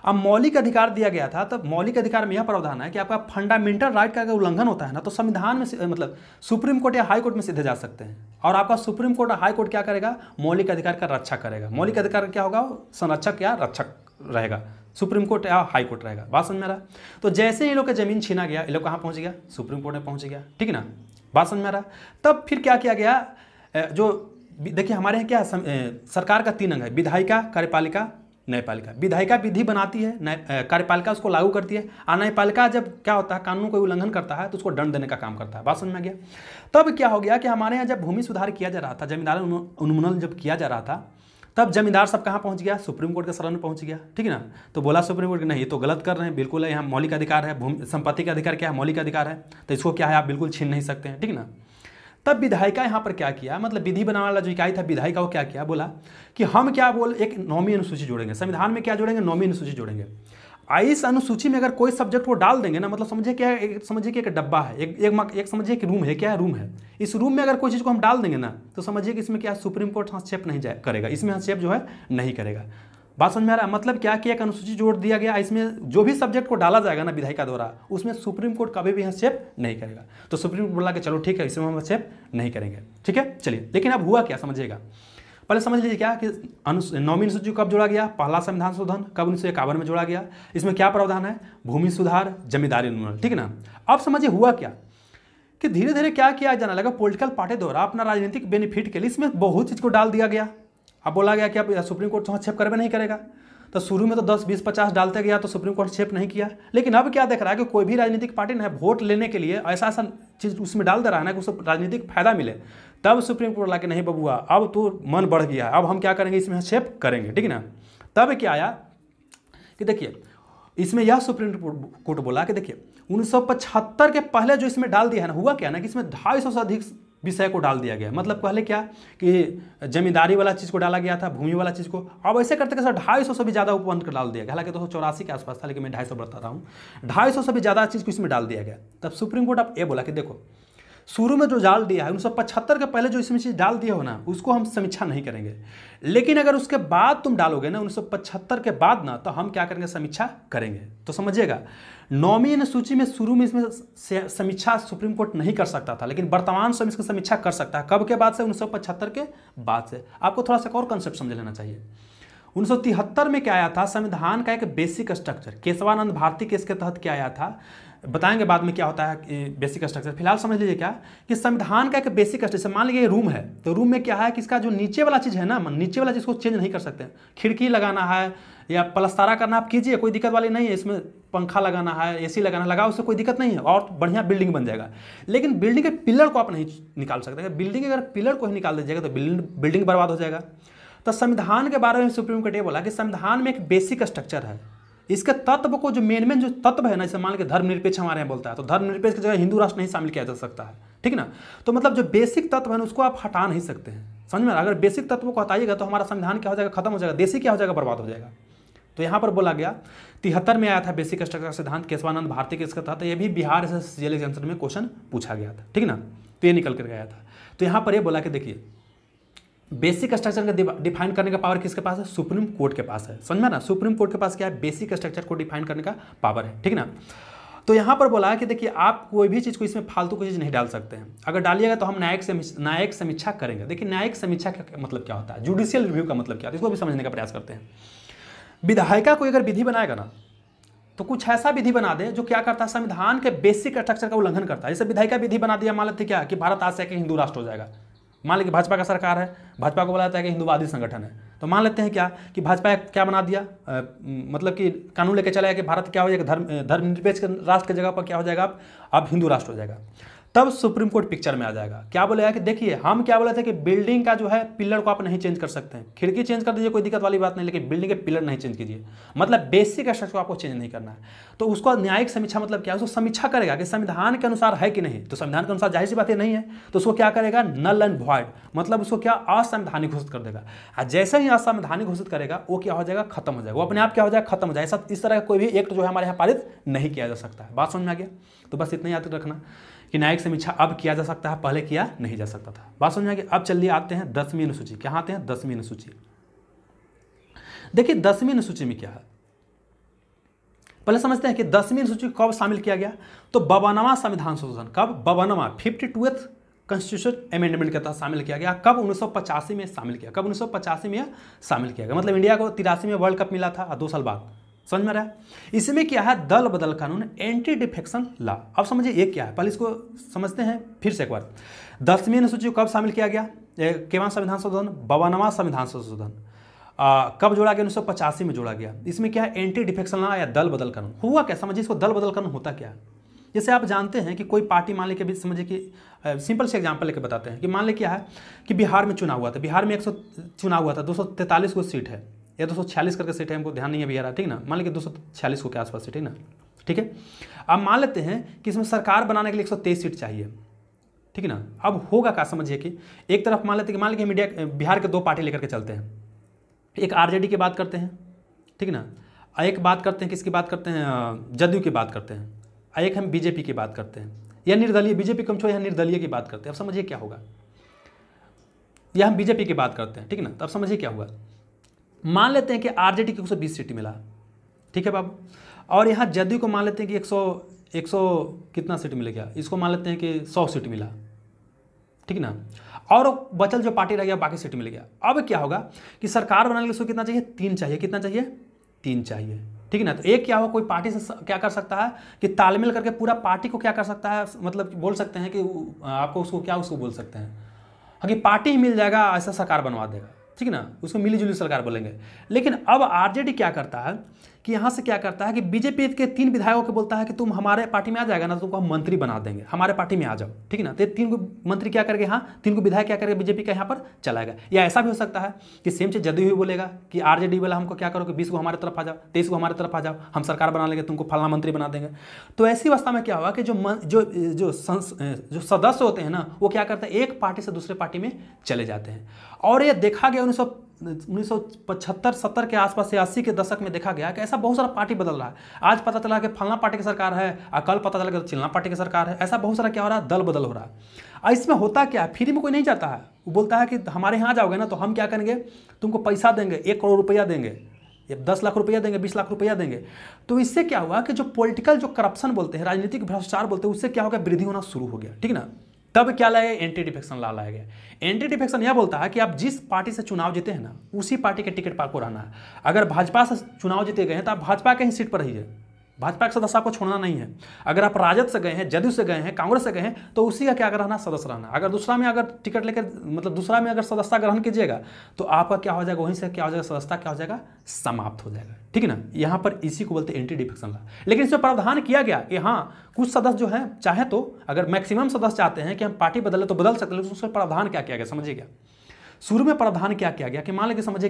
अब मौलिक अधिकार दिया गया था तब मौलिक अधिकार में यह प्रावधान है कि आपका फंडामेंटल राइट का अगर उल्लंघन होता है ना तो संविधान में मतलब सुप्रीम कोर्ट या हाई कोर्ट में सीधे जा सकते हैं। और आपका सुप्रीम कोर्ट और हाई कोर्ट क्या करेगा, मौलिक अधिकार का रक्षा करेगा। मौलिक अधिकार क्या होगा, संरक्षक या रक्षक रहेगा, सुप्रीम कोर्ट या हाई कोर्ट रहेगा। बात समझ में आ रहा। तो जैसे ही लोग का जमीन छीना गया, ये लोग कहाँ पहुँच गया, सुप्रीम कोर्ट में पहुँच गया। ठीक है ना, बात समझ में आ रहा। तब फिर क्या किया गया, जो देखिए हमारे यहाँ क्या सरकार का 3 अंग है, विधायिका, कार्यपालिका, न्यायपालिका। विधायिका विधि बनाती है, कार्यपालिका उसको लागू करती है, और न्यायपालिका जब क्या होता है कानून को उल्लंघन करता है तो उसको दंड देने का काम करता है। बात समझ में आ गया। तब क्या हो गया कि हमारे यहाँ जब भूमि सुधार किया जा रहा था, जमींदारी उन्मूलन जब किया जा रहा था, तब जमींदार सब कहाँ पहुँच गया, सुप्रीम कोर्ट के शरण में पहुँच गया। ठीक है ना। तो बोला सुप्रीम कोर्ट नहीं, ये तो गलत कर रहे हैं, बिल्कुल है, यहाँ मौलिक अधिकार है, भूमि संपत्ति का अधिकार क्या है, मौलिक अधिकार है, तो इसको क्या है आप बिल्कुल छीन नहीं सकते हैं। ठीक है ना। तब विधायिका यहाँ पर क्या किया, मतलब विधि बनाने वाला जो इकाई था विधायिका, वो क्या किया, बोला कि हम क्या एक 9वीं अनुसूची जोड़ेंगे संविधान में। क्या जोड़ेंगे, 9वीं अनुसूची जोड़ेंगे। इस अनुसूची में अगर कोई सब्जेक्ट वो डाल देंगे ना, मतलब समझिए क्या, समझिए कि एक डब्बा है, एक समझिए कि रूम है, क्या है, रूम है। इस रूम में अगर कोई चीज़ को हम डाल देंगे ना तो समझिए कि इसमें क्या सुप्रीम कोर्ट हस्तक्षेप नहीं करेगा, इसमें हस्तक्षेप जो है नहीं करेगा। बात समझ में आ रहा है। मतलब क्या कि एक अनुसूची जोड़ दिया गया, इसमें जो भी सब्जेक्ट को डाला जाएगा ना विधायिका द्वारा, उसमें सुप्रीम कोर्ट कभी भी हस्तक्षेप नहीं करेगा। तो सुप्रीम कोर्ट बोला कि चलो ठीक है, इसमें हम हस्तक्षेप नहीं करेंगे। ठीक है, चलिए। लेकिन अब हुआ क्या समझिएगा, पहले समझ लीजिए क्या कि 9वीं अनुसूची कब जोड़ा गया, पहला संविधान शोधन कब 1951 में जोड़ा गया। इसमें क्या प्रावधान है, भूमि सुधार, जमींदारी उन्मूलन। ठीक है ना। अब समझिए हुआ क्या कि धीरे धीरे क्या किया जाने लगा, पॉलिटिकल पार्टी द्वारा अपना राजनीतिक बेनिफिट के लिए इसमें बहुत चीज़ को डाल दिया गया। अब बोला गया कि अब सुप्रीम कोर्ट हस्तक्षेप करवे नहीं करेगा। तो शुरू में तो 10, 20, 50 डालते गया तो सुप्रीम कोर्ट हस्तक्षेप नहीं किया। लेकिन अब क्या देख रहा है कि कोई भी राजनीतिक पार्टी ने वोट लेने के लिए ऐसा चीज़ उसमें डाल दे रहा है ना कि उसको राजनीतिक फायदा मिले। तब सुप्रीम कोर्ट ला के नहीं बबुआ, अब तो मन बढ़ गया है, अब हम क्या करेंगे, इसमें हस्तक्षेप करेंगे। ठीक है ना। तब क्या आया कि देखिए इसमें यह सुप्रीम कोर्ट बोला कि देखिए 1975 के पहले जो इसमें डाल दिया है ना, हुआ क्या ना कि इसमें 250 से अधिक विषय को डाल दिया गया। मतलब पहले क्या कि जमींदारी वाला चीज़ को डाला गया था, भूमि वाला चीज़ को। अब ऐसे करते करते 250 से भी ज़्यादा उपबंध कर डाल दिया गया। हालांकि 284 के आसपास था, लेकिन मैं 250 बता रहा हूँ। 250 से भी ज़्यादा चीज़ को इसमें डाल दिया गया। तब सुप्रीम कोर्ट अब ये बोला कि देखो शुरू में जो डाल दिया है 1975 के पहले जो इसमें चीज़ डाल दिया हो ना, उसको हम समीक्षा नहीं करेंगे। लेकिन अगर उसके बाद तुम डालोगे ना 1975 के बाद ना, तो हम क्या करेंगे, समीक्षा करेंगे। तो समझिएगा 9वीं अनुसूची में शुरू में इसमें समीक्षा सुप्रीम कोर्ट नहीं कर सकता था, लेकिन वर्तमान समय इसकी समीक्षा कर सकता है। कब के बाद से, 1975 के बाद से। आपको थोड़ा सा और कंसेप्ट समझ लेना चाहिए। 1973 में क्या आया था, संविधान का एक basic structure, Kesavananda Bharati case के तहत क्या आया था, बताएंगे बाद में क्या होता है बेसिक स्ट्रक्चर। फिलहाल समझ लीजिए क्या कि संविधान का एक बेसिक स्ट्रक्चर, मान लीजिए रूम है, तो रूम में क्या है कि इसका जो नीचे वाला चीज़ है ना, नीचे वाला चीज़ को चेंज नहीं कर सकते। खिड़की लगाना है या पलस्तारा करना आप कीजिए, कोई दिक्कत वाली नहीं है। इसमें पंखा लगाना है, एसी लगाना लगाओ, उससे कोई दिक्कत नहीं है, और बढ़िया बिल्डिंग बन जाएगा। लेकिन बिल्डिंग के पिलर को आप नहीं निकाल सकते। बिल्डिंग अगर पिलर को ही निकाल दीजिएगा तो बिल्डिंग बर्बाद हो जाएगा। तो संविधान के बारे में सुप्रीम कोर्ट ये बोला कि संविधान में एक बेसिक स्ट्रक्चर है, इसके तत्व को जो मेन जो तत्व है ना, जैसे मान लीजिए धर्मनिरपेक्ष हमारे यहाँ बोलता है, तो धर्मनिरपेक्ष की जगह हिंदू राष्ट्र नहीं शामिल किया जा सकता है। ठीक ना। तो मतलब जो बेसिक तत्व है ना उसको आप हटा नहीं सकते हैं, समझ में। अगर बेसिक तत्व को हटाइएगा तो हमारा संविधान क्या हो जाएगा, खत्म हो जाएगा, देशी क्या हो जाएगा, बर्बाद हो जाएगा। तो यहाँ पर बोला गया 73 में आया था बेसिक स्ट्रक्चर सिद्धांत केशवानंद भारती के, इसका था। ये भी बिहार से सीजीएल एग्जामिनेशन में क्वेश्चन पूछा गया था, ठीक ना। तो ये निकल कर गया था। तो यहाँ पर ये बोला कि देखिए बेसिक स्ट्रक्चर का डिफाइन करने का पावर किसके पास है, सुप्रीम कोर्ट के पास है, समझ में ना। सुप्रीम कोर्ट के पास क्या है, बेसिक स्ट्रक्चर को डिफाइन करने का पावर है, ठीक ना। तो यहाँ पर बोला है कि देखिए आप कोई भी चीज़ को इसमें फालतू कोई चीज़ नहीं डाल सकते हैं। अगर डालिएगा तो हम न्यायिक समीक्षा करेंगे। देखिए न्यायिक समीक्षा का मतलब क्या होता है, जुडिशियल रिव्यू का मतलब क्या होता है, इसको भी समझने का प्रयास करते हैं। विधायिका कोई अगर विधि बनाएगा ना तो कुछ ऐसा विधि बना दे जो क्या करता है, संविधान के बेसिक स्ट्रक्चर का उल्लंघन करता है। जैसे विधायिका विधि बना दिया, मान लेते क्या कि भारत आज से एक हिंदू राष्ट्र हो जाएगा। मान लीजिए भाजपा का सरकार है, भाजपा को बोला जाता है कि हिंदुवादी संगठन है, तो मान लेते हैं क्या कि भाजपा क्या बना दिया, मतलब कि कानून लेके चला कि भारत क्या हो जाएगा, धर्मनिरपेक्ष राष्ट्र की जगह पर क्या हो जाएगा, अब हिंदू राष्ट्र हो जाएगा। तब सुप्रीम कोर्ट पिक्चर में आ जाएगा। क्या बोलेगा कि देखिए हम क्या बोले थे कि बिल्डिंग का जो है पिलर को आप नहीं चेंज कर सकते हैं, खिड़की चेंज कर दीजिए कोई दिक्कत वाली बात नहीं, लेकिन बिल्डिंग के पिलर नहीं चेंज कीजिए। मतलब बेसिक स्ट्रक्चर को आपको चेंज नहीं करना है। तो उसको न्यायिक समीक्षा मतलब क्या है, उसको समीक्षा करेगा कि संविधान के अनुसार है कि नहीं। तो संविधान के अनुसार जाहिर सी बात ये नहीं है, तो उसको क्या करेगा, नल एंड वॉइड, मतलब उसको क्या असंवैधानिक घोषित कर देगा। और जैसे ही असंवैधानिक घोषित करेगा वो क्या हो जाएगा, खत्म हो जाएगा, वो अपने आप क्या हो जाएगा, खत्म हो जाएगा। इस तरह का कोई भी एक्ट जो है हमारे यहाँ पारित नहीं किया जा सकता है। बात समझ में आ गया। तो बस इतना याद रखना कि न्यायिक समीक्षा अब किया जा सकता है, पहले किया नहीं जा सकता था। बात समझ में आ गई। अब चलिए आते हैं 10वीं अनुसूची। क्या आते हैं, 10वीं अनुसूची। देखिए 10वीं अनुसूची में क्या है, पहले समझते हैं कि 10वीं अनुसूची कब शामिल किया गया। तो 52वां संविधान संशोधन, कब, 52वां 52th कॉन्स्टिट्यूशन अमेंडमेंट के तहत शामिल किया गया। कब, 1985 में शामिल किया। कब, 1985 में शामिल किया गया। मतलब इंडिया को 83 में वर्ल्ड कप मिला था, 2 साल बाद। समझ में रहा है। इसमें क्या है, दल बदल कानून, एंटी डिफेक्शन लॉ। अब समझिए ये क्या है, पहले इसको समझते हैं फिर से एक बार। 10वीं अनुसूची को कब शामिल किया गया, केवां संविधान संशोधन, 52वां संविधान संशोधन। कब जोड़ा गया, 1985 में जोड़ा गया। इसमें क्या है, एंटी डिफेक्शन लॉ या दल बदल कानून। हुआ क्या, समझिए इसको, दल बदल कानून होता क्या है। जैसे आप जानते हैं कि कोई पार्टी मान लेके, समझिए कि सिंपल से एग्जांपल लेके बताते हैं कि मान ले क्या है कि बिहार में चुनाव हुआ था, बिहार में 100 चुनाव हुआ था, 243 को सीट है या 246 करके सीट है, हमको ध्यान नहीं है बिहार, ठीक ना। मान लीजिए 246 को के आसपास सीट है ना, ठीक है। अब मान लेते हैं कि इसमें सरकार बनाने के लिए 123 सीट चाहिए, ठीक है ना। अब होगा क्या, समझिए कि एक तरफ मान लेते हैं कि मान लीजिए मीडिया बिहार के 2 पार्टी लेकर के चलते हैं। एक आरजेडी की बात करते हैं, ठीक है ना। एक बात करते हैं, किसकी बात करते हैं, जदयू की बात करते हैं। एक हम बीजेपी की बात करते हैं, या निर्दलीय, बीजेपी कम छोड़, या निर्दलीय की बात करते हैं। अब समझिए क्या होगा, या हम बीजेपी की बात करते हैं, ठीक है ना। तब समझिए क्या होगा, मान लेते हैं कि आरजेडी को 120 सीट मिला, ठीक है बाबू। और यहाँ जदयू को मान लेते हैं कि 100 कितना सीट मिलेगा, इसको मान लेते हैं कि 100 सीट मिला, ठीक है ना। और बचल जो पार्टी रह गया बाकी सीट मिल गया। अब क्या होगा कि सरकार बनाने के लिए उसको कितना चाहिए, 3 चाहिए। कितना चाहिए, 3 चाहिए, ठीक है ना। तो एक क्या होगा, कोई पार्टी से क्या कर सकता है कि तालमेल करके पूरा पार्टी को क्या कर सकता है, मतलब बोल सकते हैं कि आपको उसको क्या, उसको बोल सकते हैं कि पार्टी ही मिल जाएगा, ऐसा सरकार बनवा देगा, ठीक है ना। उसको मिली जुली सरकार बोलेंगे। लेकिन अब आरजेडी क्या करता है कि यहाँ से क्या करता है कि बीजेपी के 3 विधायकों को बोलता है कि तुम हमारे पार्टी में आ जाएगा ना, तो तुमको हम मंत्री बना देंगे, हमारे पार्टी में आ जाओ, ठीक है ना। तो 3 को मंत्री क्या करेंगे, हाँ 3 को विधायक क्या करेंगे, बीजेपी का यहाँ पर चलाएगा। या ऐसा भी हो सकता है कि सेम चीज जदयू ही बोलेगा कि आरजेडी वाला हमको क्या करो कि 20 को हमारे तरफ आ जाओ, 23 को हमारे तरफ आ जाओ, हम सरकार बना लेंगे, तुमको फलाना मंत्री बना देंगे। तो ऐसी अवस्था में क्या हुआ कि जो सदस्य होते हैं ना, वो क्या करते हैं, एक पार्टी से दूसरे पार्टी में चले जाते हैं। और ये देखा गया 1975-70 के आसपास से 80 के दशक में देखा गया कि ऐसा बहुत सारा पार्टी बदल रहा है। आज पता चला कि फलना पार्टी की सरकार है, और कल पता चला कि चिल्ला पार्टी की सरकार है। ऐसा बहुत सारा क्या हो रहा है, दल बदल हो रहा है। और इसमें होता क्या है, फ्री में कोई नहीं जाता है। वो बोलता है कि हमारे यहाँ जाओगे ना तो हम क्या करेंगे, तुमको पैसा देंगे, 1 करोड़ रुपया देंगे, 10 लाख रुपया देंगे, 20 लाख रुपया देंगे। तो इससे क्या हुआ कि जो पॉलिटिकल जो करप्शन बोलते हैं, राजनीतिक भ्रष्टाचार बोलते हैं, उससे क्या हो गया, वृद्धि होना शुरू हो गया, ठीक है ना। तब क्या लाया, एंटी डिफेक्शन लॉ लाया गया। एंटी डिफेक्शन यह बोलता है कि आप जिस पार्टी से चुनाव जीते हैं ना, उसी पार्टी के टिकट पर आपको रहना है। अगर भाजपा से चुनाव जीते गए हैं तो आप भाजपा के ही सीट पर रहिए, भाजपा के सदस्य आपको छोड़ना नहीं है। अगर आप राजद से गए हैं, जदयू से गए हैं, कांग्रेस से गए हैं, तो उसी का क्या रहना, सदस्य रहना। अगर दूसरा में अगर टिकट लेकर, मतलब दूसरा में अगर सदस्यता ग्रहण कीजिएगा तो आपका क्या हो जाएगा, वहीं से क्या हो जाएगा, सदस्यता क्या हो जाएगा, समाप्त हो जाएगा, ठीक है ना। यहाँ पर इसी को बोलते हैं एंटी डिफेक्शन लॉ। लेकिन इसमें प्रावधान किया गया कि हाँ कुछ सदस्य जो है चाहे तो, अगर मैक्सिमम सदस्य चाहते हैं कि हम पार्टी बदले तो बदल सकते हैं, लेकिन उसमें प्रावधान क्या किया गया, समझिए क्या शुरू में प्रावधान क्या किया गया कि मान लीजिए, समझते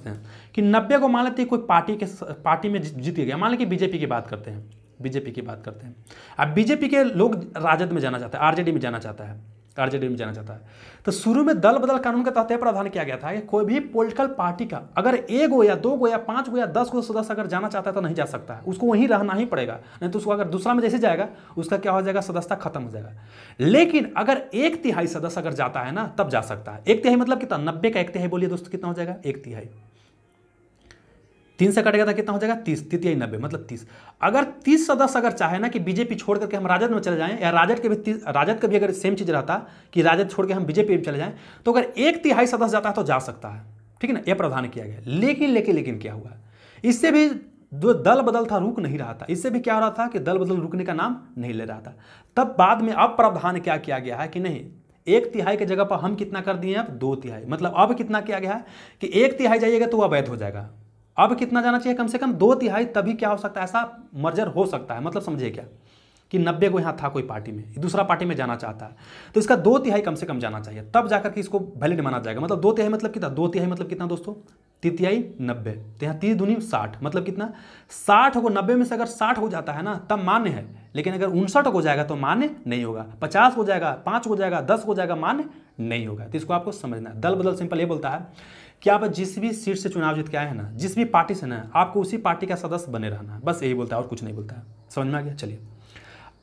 हैं कि 90 को मान लेते हैं कोई पार्टी में जीत गया, मान लीजिए बीजेपी की बात करते हैं, बीजेपी की बात करते हैं। अब बीजेपी के लोग राजद में जाना चाहते हैं, आरजेडी में जाना चाहता है, आरजेडी में जाना चाहता है। तो शुरू में दल बदल कानून के तहत प्रावधान किया गया था कि कोई भी पॉलिटिकल पार्टी का अगर 1 गो या 2 गो या 5 गो या 10 गो सदस्य अगर जाना चाहता है तो नहीं जा सकता है, उसको वहीं रहना ही पड़ेगा, नहीं तो उसको अगर दूसरा में जैसे जाएगा उसका क्या हो जाएगा, सदस्यता खत्म हो जाएगा। लेकिन अगर 1/3 सदस्य अगर जाता है ना तब जा सकता है। 1/3 मतलब कितना, 90 का 1/3 बोलिए दोस्तों कितना हो जाएगा, 1/3 3 से कटेगा तो कितना हो जाएगा, 30, 3 90 मतलब 30। अगर 30 सदस्य अगर चाहे ना कि बीजेपी छोड़ करके हम राजद में चले जाएं, या राजद का भी अगर सेम चीज रहता कि राजद छोड़ के हम बीजेपी में चले जाएं, तो अगर 1/3 सदस्य जाता है तो जा सकता है, ठीक है ना, यह प्रावधान किया गया। लेकिन क्या हुआ, इससे भी जो दल बदल था रुक नहीं रहा था, इससे भी क्या हो रहा था कि दल बदल रुकने का नाम नहीं ले रहा था। तब बाद में अब प्रावधान क्या किया गया है कि नहीं, 1/3 की जगह पर हम कितना कर दिए, अब 2/3, मतलब अब कितना किया गया है कि 1/3 जाइएगा तो वह अवैध हो जाएगा। अब कितना जाना चाहिए, कम से कम 2/3, तभी क्या हो सकता है, ऐसा मर्जर हो सकता है। मतलब समझिए क्या कि 90 को यहाँ था कोई पार्टी में, दूसरा पार्टी में जाना चाहता है तो इसका 2/3 कम से कम जाना चाहिए, तब जाकर के इसको वैलिड माना जाएगा। मतलब 2/3 मतलब कितना, 2/3 मतलब कितना दोस्तों, 3/3 90, तो यहाँ 30 दूनी 60, मतलब कितना, 60 को 90 में से अगर 60 हो जाता है ना तब मान्य है, लेकिन अगर 59 हो जाएगा तो मान्य नहीं होगा, 50 हो जाएगा, 5 हो जाएगा, 10 हो जाएगा, मान्य नहीं होगा। तो इसको आपको समझना है। दल बदल सिंपल ये बोलता है कि आप जिस भी सीट से चुनाव जीत के आए हैं ना, जिस भी पार्टी से ना, आपको उसी पार्टी का सदस्य बने रहना है, बस यही बोलता है और कुछ नहीं बोलता है। समझ में आ गया। चलिए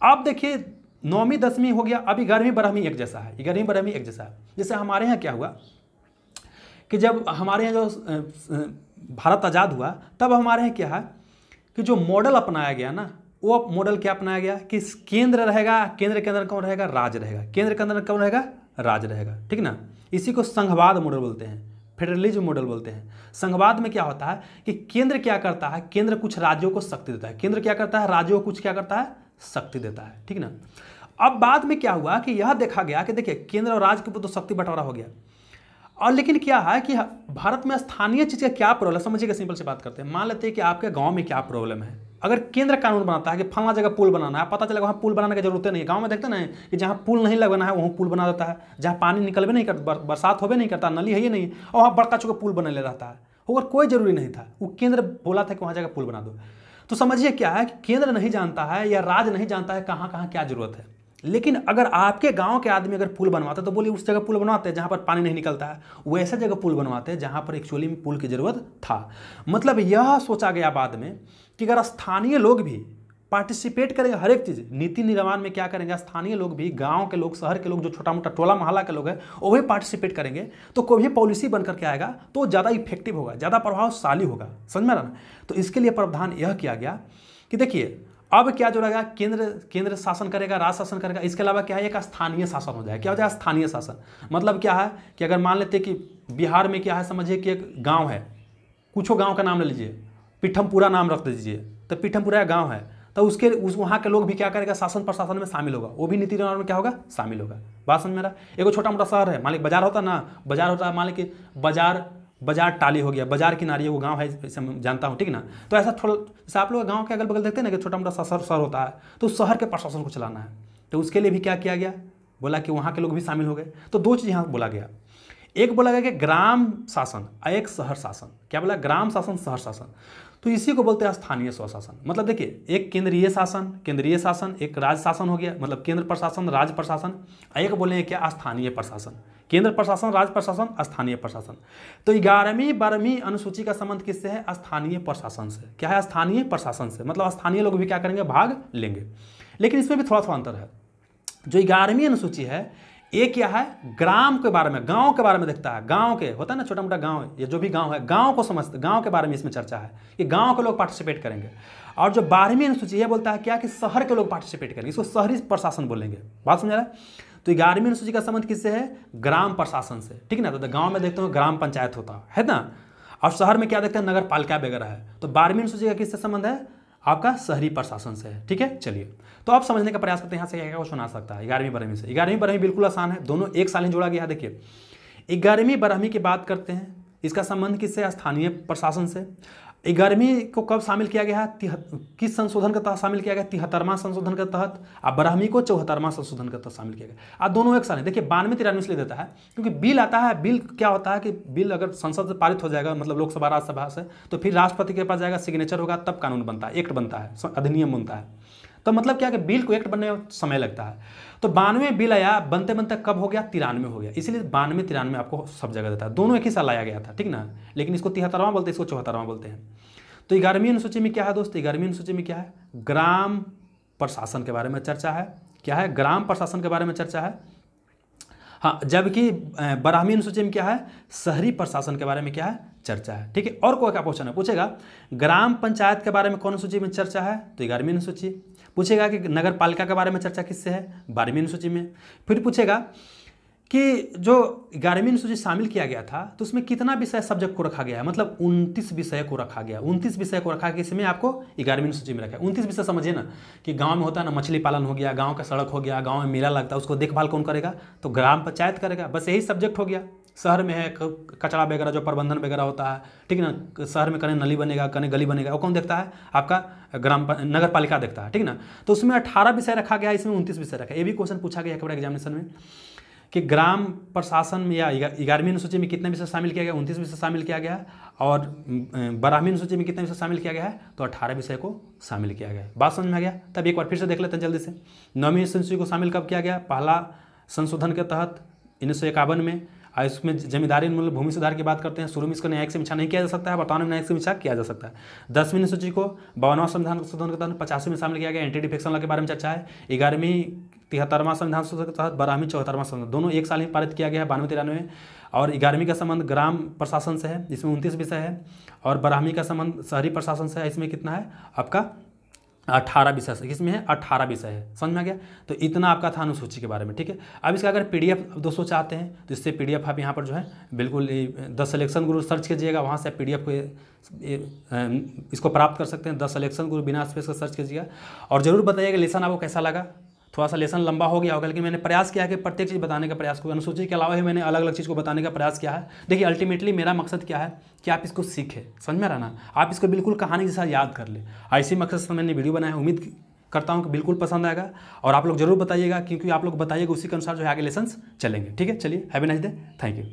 अब देखिए 9वीं 10वीं हो गया, अभी 11वीं 12वीं एक जैसा है, 11वीं 12वीं एक जैसा है। जैसे हमारे यहाँ क्या हुआ कि जब हमारे यहाँ जो भारत आज़ाद हुआ तब हमारे यहाँ क्या है कि जो मॉडल अपनाया गया ना, वो मॉडल क्या अपनाया गया कि केंद्र रहेगा, केंद्र के अंदर कौन रहेगा, राज्य रहेगा, केंद्र के अंदर कौन रहेगा, राज्य रहेगा, ठीक ना। इसी को संघवाद मॉडल बोलते हैं, फेडरलिज्म मॉडल बोलते हैं। संघवाद में क्या होता है कि केंद्र क्या करता है, केंद्र कुछ राज्यों को शक्ति देता है, केंद्र क्या करता है, राज्यों को कुछ क्या करता है, शक्ति देता है, ठीक ना। अब बाद में क्या हुआ कि यह देखा गया कि देखिए केंद्र और राज्य के ऊपर तो शक्ति बंटवारा हो गया, और लेकिन क्या है कि भारत में स्थानीय चीज का क्या प्रॉब्लम, समझिएगा, सिंपल से बात करते हैं। मान लेते हैं कि आपके गांव में क्या प्रॉब्लम है, अगर केंद्र कानून बनाता है कि फलना जगह पुल बनाना है, पता चलेगा वहाँ पुल बनाने की जरूरत नहीं है। गांव में देखते ना कि जहाँ पुल नहीं लगवाना है वहाँ पुल बना देता है, जहाँ पानी निकलवे नहीं करता, बरसात होवे नहीं करता, नली है ही नहीं, और वहाँ बड़का चौका पुल बने ले रहता है, और कोई जरूरी नहीं था, वो केंद्र बोला था कि वहाँ जगह पुल बना दो। तो समझिए क्या है कि केंद्र नहीं जानता है या राज्य नहीं जानता है कहाँ कहाँ क्या जरूरत है। लेकिन अगर आपके गांव के आदमी अगर पुल बनवाते तो बोलिए उस जगह पुल बनवाते हैं जहाँ पर पानी नहीं निकलता है, वैसे जगह पुल बनवाते हैं जहाँ पर एक्चुअली में पुल की जरूरत था। मतलब यह सोचा गया बाद में कि अगर स्थानीय लोग भी पार्टिसिपेट करेंगे हर एक चीज़, नीति निर्माण में क्या करेंगे, स्थानीय लोग भी, गांव के लोग, शहर के लोग, जो छोटा मोटा टोला मोहल्ला के लोग हैं वो भी पार्टिसिपेट करेंगे, तो कोई भी पॉलिसी बन करके आएगा तो ज़्यादा इफेक्टिव होगा, ज़्यादा प्रभावशाली होगा। समझ में आ रहा ना। तो इसके लिए प्रावधान यह किया गया कि देखिए अब क्या जोड़ेगा, केंद्र शासन करेगा, राज्य शासन करेगा, इसके अलावा क्या है, एक स्थानीय शासन हो जाएगा। क्या हो जाएगा, स्थानीय शासन। मतलब क्या है कि अगर मान लेते कि बिहार में क्या है, समझिए कि एक गांव है, कुछ गांव का नाम ले लीजिए, पीठमपुरा नाम रख दीजिए, तो पीठमपुरा गांव है, तो वहाँ के लोग भी क्या करेगा, शासन प्रशासन में शामिल होगा, वो भी नीति निर्माण में क्या होगा, शामिल होगा। बात समझ में आ रहा है। एक छोटा मोटा शहर है, मान लीजिए बाजार होता ना, बाजार होता है, मान लीजिए कि बाजार टाली हो गया, बाजार किनारे वो गांव है, जैसे मैं जानता हूँ, ठीक ना। तो ऐसा थोड़ा जैसे आप लोग गांव के अगल बगल देखते हैं ना कि छोटा मोटा शहर होता है, तो उस शहर के प्रशासन को चलाना है, तो उसके लिए भी क्या किया गया, बोला कि वहाँ के लोग भी शामिल हो गए। तो 2 चीज़ यहाँ बोला गया, एक बोला गया कि ग्राम शासन, एक शहर शासन। क्या बोला, ग्राम शासन, शहर शासन। तो इसी को बोलते हैं स्थानीय स्वशासन। मतलब देखिए एक केंद्रीय शासन, एक राज्य शासन हो गया, मतलब केंद्र प्रशासन, राज्य प्रशासन, एक बोले क्या, स्थानीय प्रशासन। केंद्र प्रशासन, राज्य प्रशासन, स्थानीय प्रशासन। तो 11वीं 12वीं अनुसूची का संबंध किससे है, स्थानीय प्रशासन से। क्या है, स्थानीय प्रशासन से, मतलब स्थानीय लोग भी क्या करेंगे, भाग लेंगे। लेकिन इसमें भी थोड़ा अंतर है। जो 11वीं अनुसूची है ये क्या है, ग्राम के बारे में, गांव के बारे में देखता है। गांव के होता है ना, छोटा मोटा गांव, ये जो भी गांव है, गांव को समझते, गांव के बारे में इसमें चर्चा है कि गांव के लोग पार्टिसिपेट करेंगे। और जो 12वीं अनुसूची है बोलता है क्या कि शहर के लोग पार्टिसिपेट करेंगे, इसको शहरी प्रशासन बोलेंगे। बात समझ रहा है। तो 11वीं अनुसूची का संबंध किससे है, ग्राम प्रशासन से, ठीक ना। तो गांव में देखते हो ग्राम पंचायत होता है ना, और शहर में क्या देखते हैं, नगर पालिका वगैरह है। तो 12वीं अनुसूची का किससे संबंध है, आपका शहरी प्रशासन से है, ठीक है। चलिए तो आप समझने का प्रयास करते हैं यहाँ से क्या क्वेश्चन आ सकता है 11वीं 12वीं से। 11वीं 12वीं बिल्कुल आसान है, दोनों एक साल ही जोड़ा गया है। देखिए 11वीं 12वीं की बात करते हैं, इसका संबंध किससे, स्थानीय प्रशासन से। 11वीं को कब शामिल किया गया है? किस संशोधन के तहत शामिल किया गया? 73वां संशोधन के तहत। अब 12वीं को 74वां संशोधन के तहत शामिल किया गया। अब दोनों एक साल है। देखिए 92 93 इसलिए देता है क्योंकि बिल आता है। बिल क्या होता है कि बिल अगर संसद से पारित हो जाएगा, मतलब लोकसभा राज्यसभा से, तो फिर राष्ट्रपति के पास जाएगा, सिग्नेचर होगा, तब कानून बनता है, एक्ट बनता है, अधिनियम बनता है। तो मतलब क्या कि बिल को एक्ट बनने में समय लगता है। तो 92 बिल आया, बनते बनते कब हो गया? 93 हो गया। इसलिए 92 93 आपको सब जगह देता है। दोनों एक ही साल लाया गया था, ठीक ना। लेकिन इसको 73वां बोलते हैं, इसको 74वां बोलते हैं। तो 11वीं अनुसूची में क्या है दोस्त? 11वीं अनुसूची में क्या है? ग्राम प्रशासन के बारे में चर्चा है। क्या है? ग्राम प्रशासन के बारे में चर्चा है। हाँ, जबकि 12वीं अनुसूची में क्या है? शहरी प्रशासन के बारे में क्या है? चर्चा है। ठीक है। और कोई क्या क्वेश्चन है? पूछेगा ग्राम पंचायत के बारे में कौन सूची में चर्चा है? तो 11वीं अनुसूची। पूछेगा कि नगर पालिका के बारे में चर्चा किससे है? 12वीं अनुसूची में। फिर पूछेगा कि जो 11वीं अनुसूची शामिल किया गया था तो उसमें कितना विषय सब्जेक्ट को रखा गया है? मतलब 29 विषय को रखा गया। 29 विषय को रखा गया, इसमें आपको 11वीं अनुसूची में रखा है। 29 विषय समझिए ना, कि गांव में होता है ना, मछली पालन हो गया, गांव का सड़क हो गया, गांव में मेला लगता है, उसको देखभाल कौन करेगा? तो ग्राम पंचायत करेगा। बस यही सब्जेक्ट हो गया। शहर में है कचरा वगैरह जो प्रबंधन वगैरह होता है, ठीक है ना, शहर में कने नली बनेगा, कने गली बनेगा, वो कौन देखता है? आपका नगर पालिका देखता है, ठीक ना। तो उसमें 18 विषय रखा गया, इसमें 29 विषय रखा है। ये भी क्वेश्चन पूछा गया एक बार एग्जामिनेशन में कि ग्राम प्रशासन में या 11वीं अनुसूची में कितने विषय शामिल किया गया? 29 विषय शामिल किया गया। और 12वीं अनुसूची में कितने विषय शामिल किया गया है? तो 18 विषय को शामिल किया गया। बात समझ में आ गया? तब एक बार फिर से देख लेते हैं जल्दी से। 9वीं अनुसूची को शामिल कब किया गया? पहला संशोधन के तहत 1951 में। और इसमें जमींदारी मतलब भूमि सुधार की बात करते हैं। शुरू में इसको न्यायिक समीक्षा नहीं किया जा सकता है, वर्तमान में न्यायिक समीक्षा किया जा सकता है। 10वीं अनुसूची को 52वां संविधान संशोधन के तहत 85 में शामिल किया गया। एंटी डिफेक्शन लॉ के बारे में चर्चा है। 11वीं 73वां संविधान संशोधन के तहत 12वीं 74वां संविधान, दोनों एक साल में पारित किया गया है, 92 93 में। और 11वीं का संबंध ग्राम प्रशासन से है, जिसमें 29 विषय है। और 12वीं का संबंध शहरी प्रशासन से है, इसमें कितना है आपका? 18 विषय है। किसमें है? 18 विषय है। समझ में आ गया? तो इतना आपका था अनुसूची के बारे में, ठीक है। अब इसका अगर पीडीएफ दोस्तों चाहते हैं तो इससे पीडीएफ आप यहाँ पर जो है बिल्कुल द सिलेक्शन गुरु सर्च कीजिएगा, वहाँ से पीडीएफ को इसको प्राप्त कर सकते हैं। द सिलेक्शन गुरु बिना स्पेस का सर्च कीजिएगा। और जरूर बताइएगा लेसन आपको कैसा लगा। थोड़ा सा लेसन लंबा हो गया होगा, लेकिन मैंने प्रयास किया है कि प्रत्येक चीज़ बताने का प्रयास करूँ। अनुसूची के अलावा ही मैंने अलग अलग चीज़ को बताने का प्रयास किया है। देखिए अल्टीमेटली मेरा मकसद क्या है कि आप इसको सीखें, समझ में रहना, आप इसको बिल्कुल कहानी जैसा याद कर लें। ऐसी मकसद से मैंने वीडियो बनाया है। उम्मीद करता हूँ कि बिल्कुल पसंद आएगा। और आप लोग जरूर बताइएगा, क्योंकि आप लोग बताइएगा उसी के अनुसार जो है आगे लेसन्स चलेंगे। ठीक है, चलिए, have a nice day, thank you.